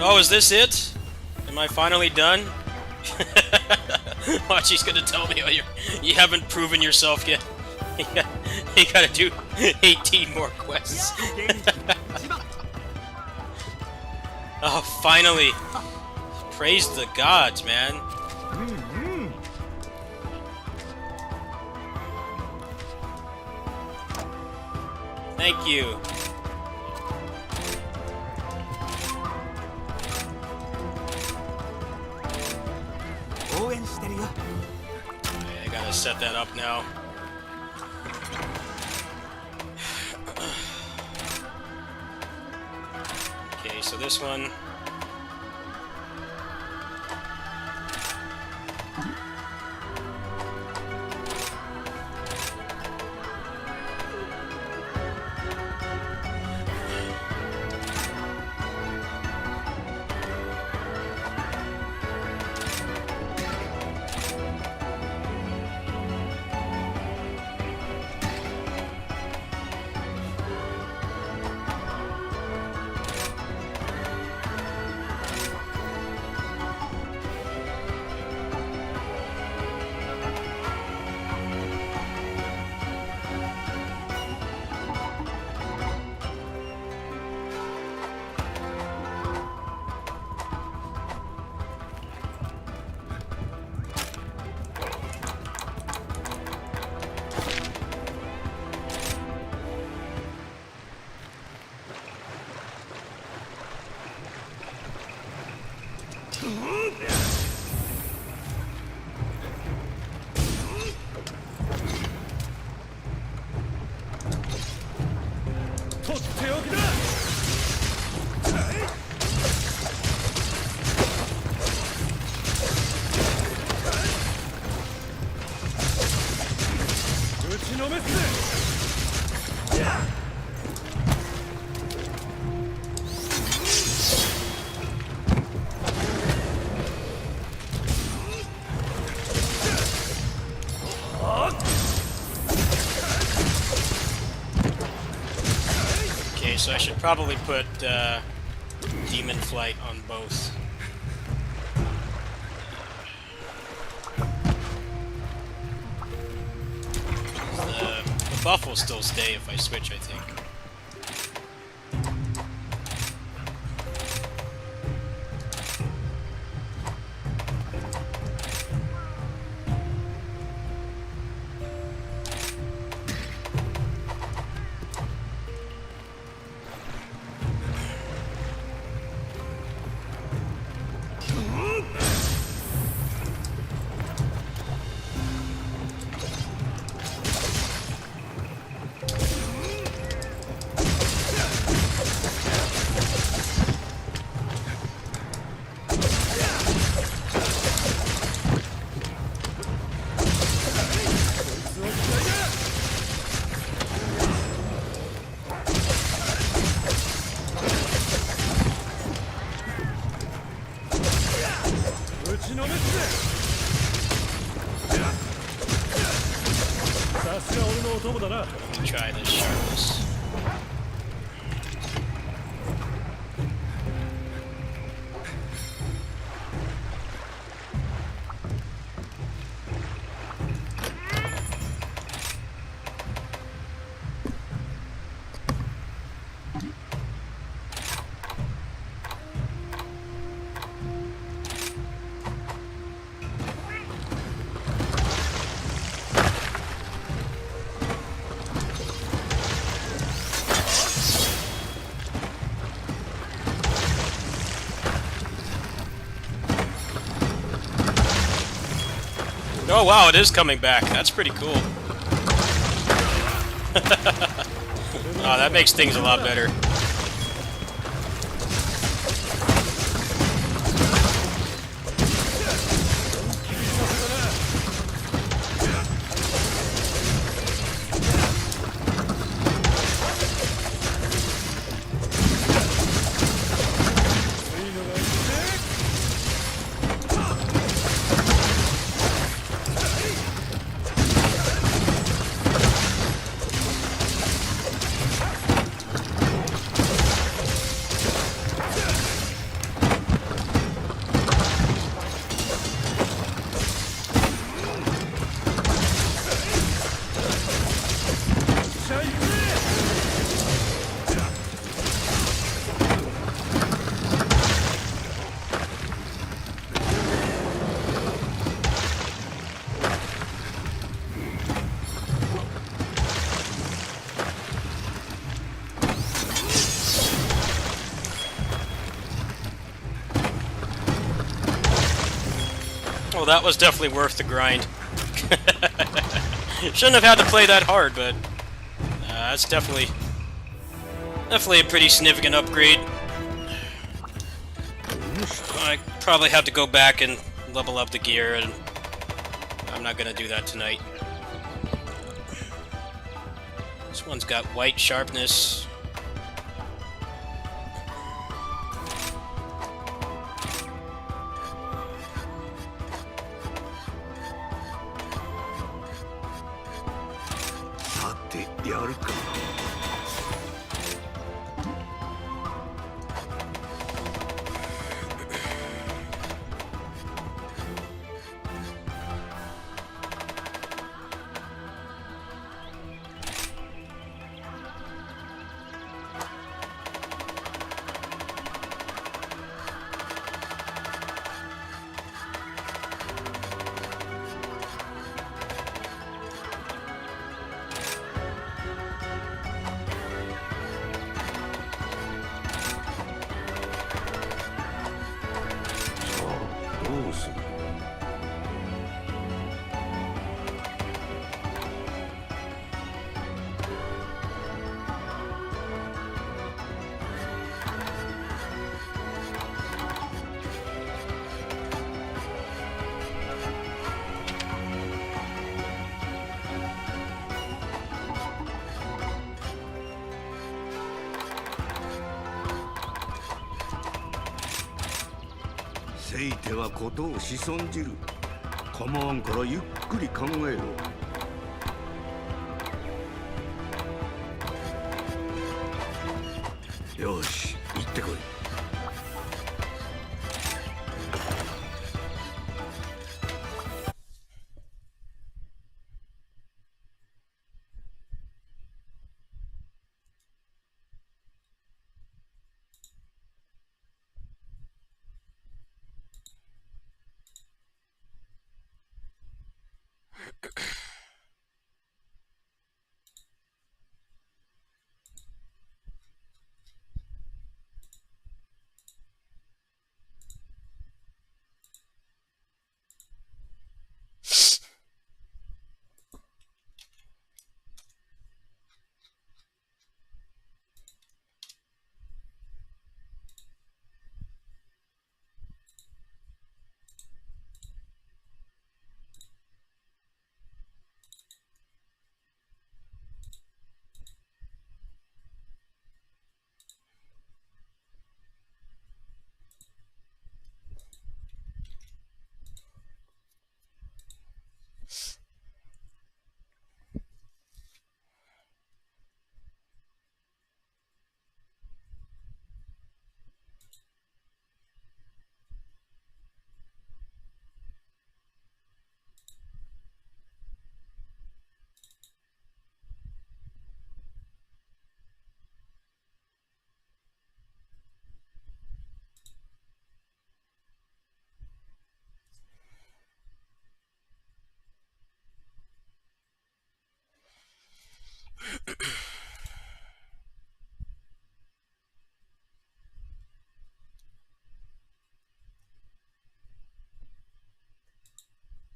Oh, is this it? Am I finally done? Watch, he's gonna tell me, oh, you haven't proven yourself yet. You gotta do 18 more quests. Oh, finally! Praise the gods, man. Thank you. I gotta set that up now. Okay, so this one. so I should probably put Demon Flight on both. The buff will still stay if I switch, I think. Let me try this sharpness. Oh wow, it is coming back. That's pretty cool. Oh, that makes things a lot better. Well, that was definitely worth the grind. Shouldn't have had to play that hard, but that's definitely a pretty significant upgrade. I probably have to go back and level up the gear, and I'm not gonna do that tonight. This one's got white sharpness.せいてはことをしそんじる。構わんからゆっくり考えろ。よし行ってこい。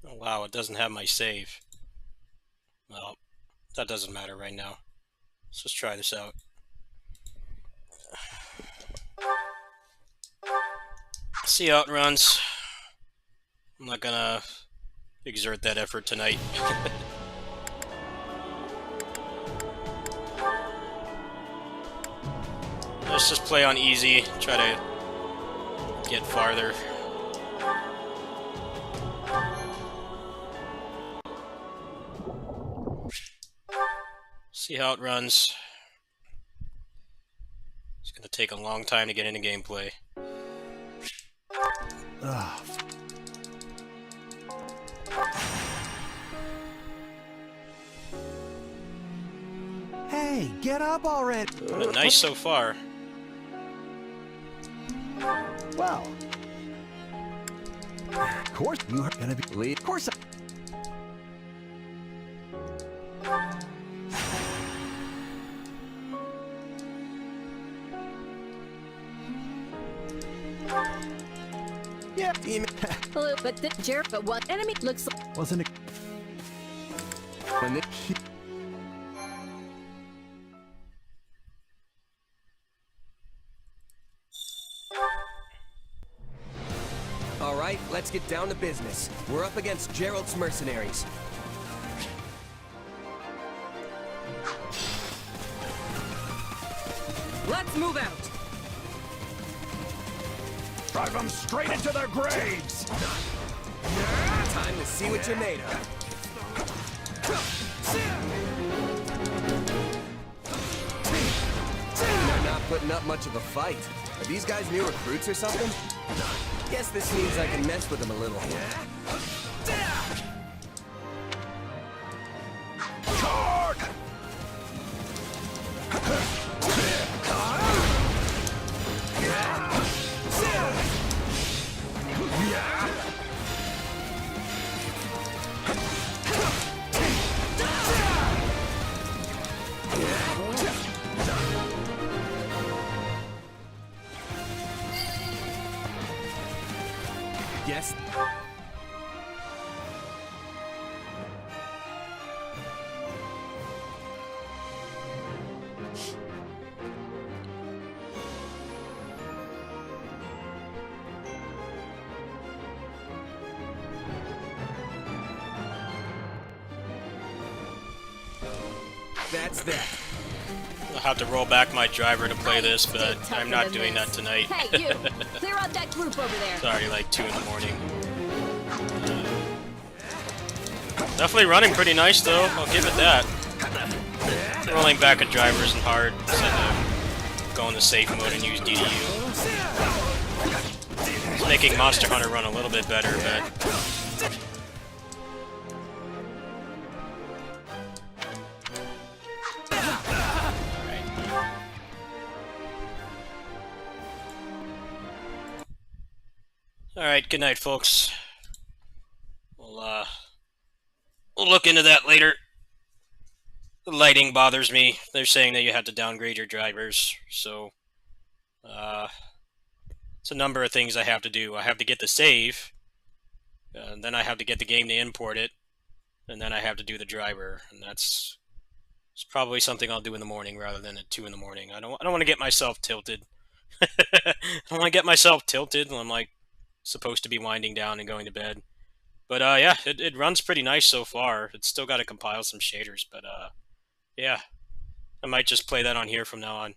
Oh wow, it doesn't have my save. Well, that doesn't matter right now. Let's just try this out. See how it runs. I'm not gonna exert that effort tonight. Let's just play on easy, try to get farther. See how it runs. It's gonna take a long time to get into gameplay. Hey, get up already! But nice so far. Well, of course you are gonna be lead. Of course. Yeah, demon. Hello, but the Jared, but what enemy looks like Wasn't it? When it, All right, let's get down to business. We're up against Gerald's mercenaries. Let's move out. Drive them straight into their graves! Time to see what you're made of. They're not putting up much of a fight. Are these guys new recruits or something? Guess this means I can mess with them a little. Charge! Yes. That's that. I'll have to roll back my driver to play this, but I'm not doing that tonight. Hey, you! Clear out that group over there. It's already like 2 in the morning. Definitely running pretty nice though, I'll give it that. Rolling back a driver isn't hard. go into safe mode and use DDU. It's making Monster Hunter run a little bit better, but... Alright, good night, folks. We'll look into that later. The lighting bothers me. They're saying that you have to downgrade your drivers, so... it's a number of things I have to do. I have to get the save, and then I have to get the game to import it, and then I have to do the driver, and it's probably something I'll do in the morning rather than at 2 in the morning. I don't want to get myself tilted. I don't want to get myself tilted when I'm like supposed to be winding down and going to bed. But yeah, it runs pretty nice so far. It's still got to compile some shaders, but yeah, I might just play that on here from now on.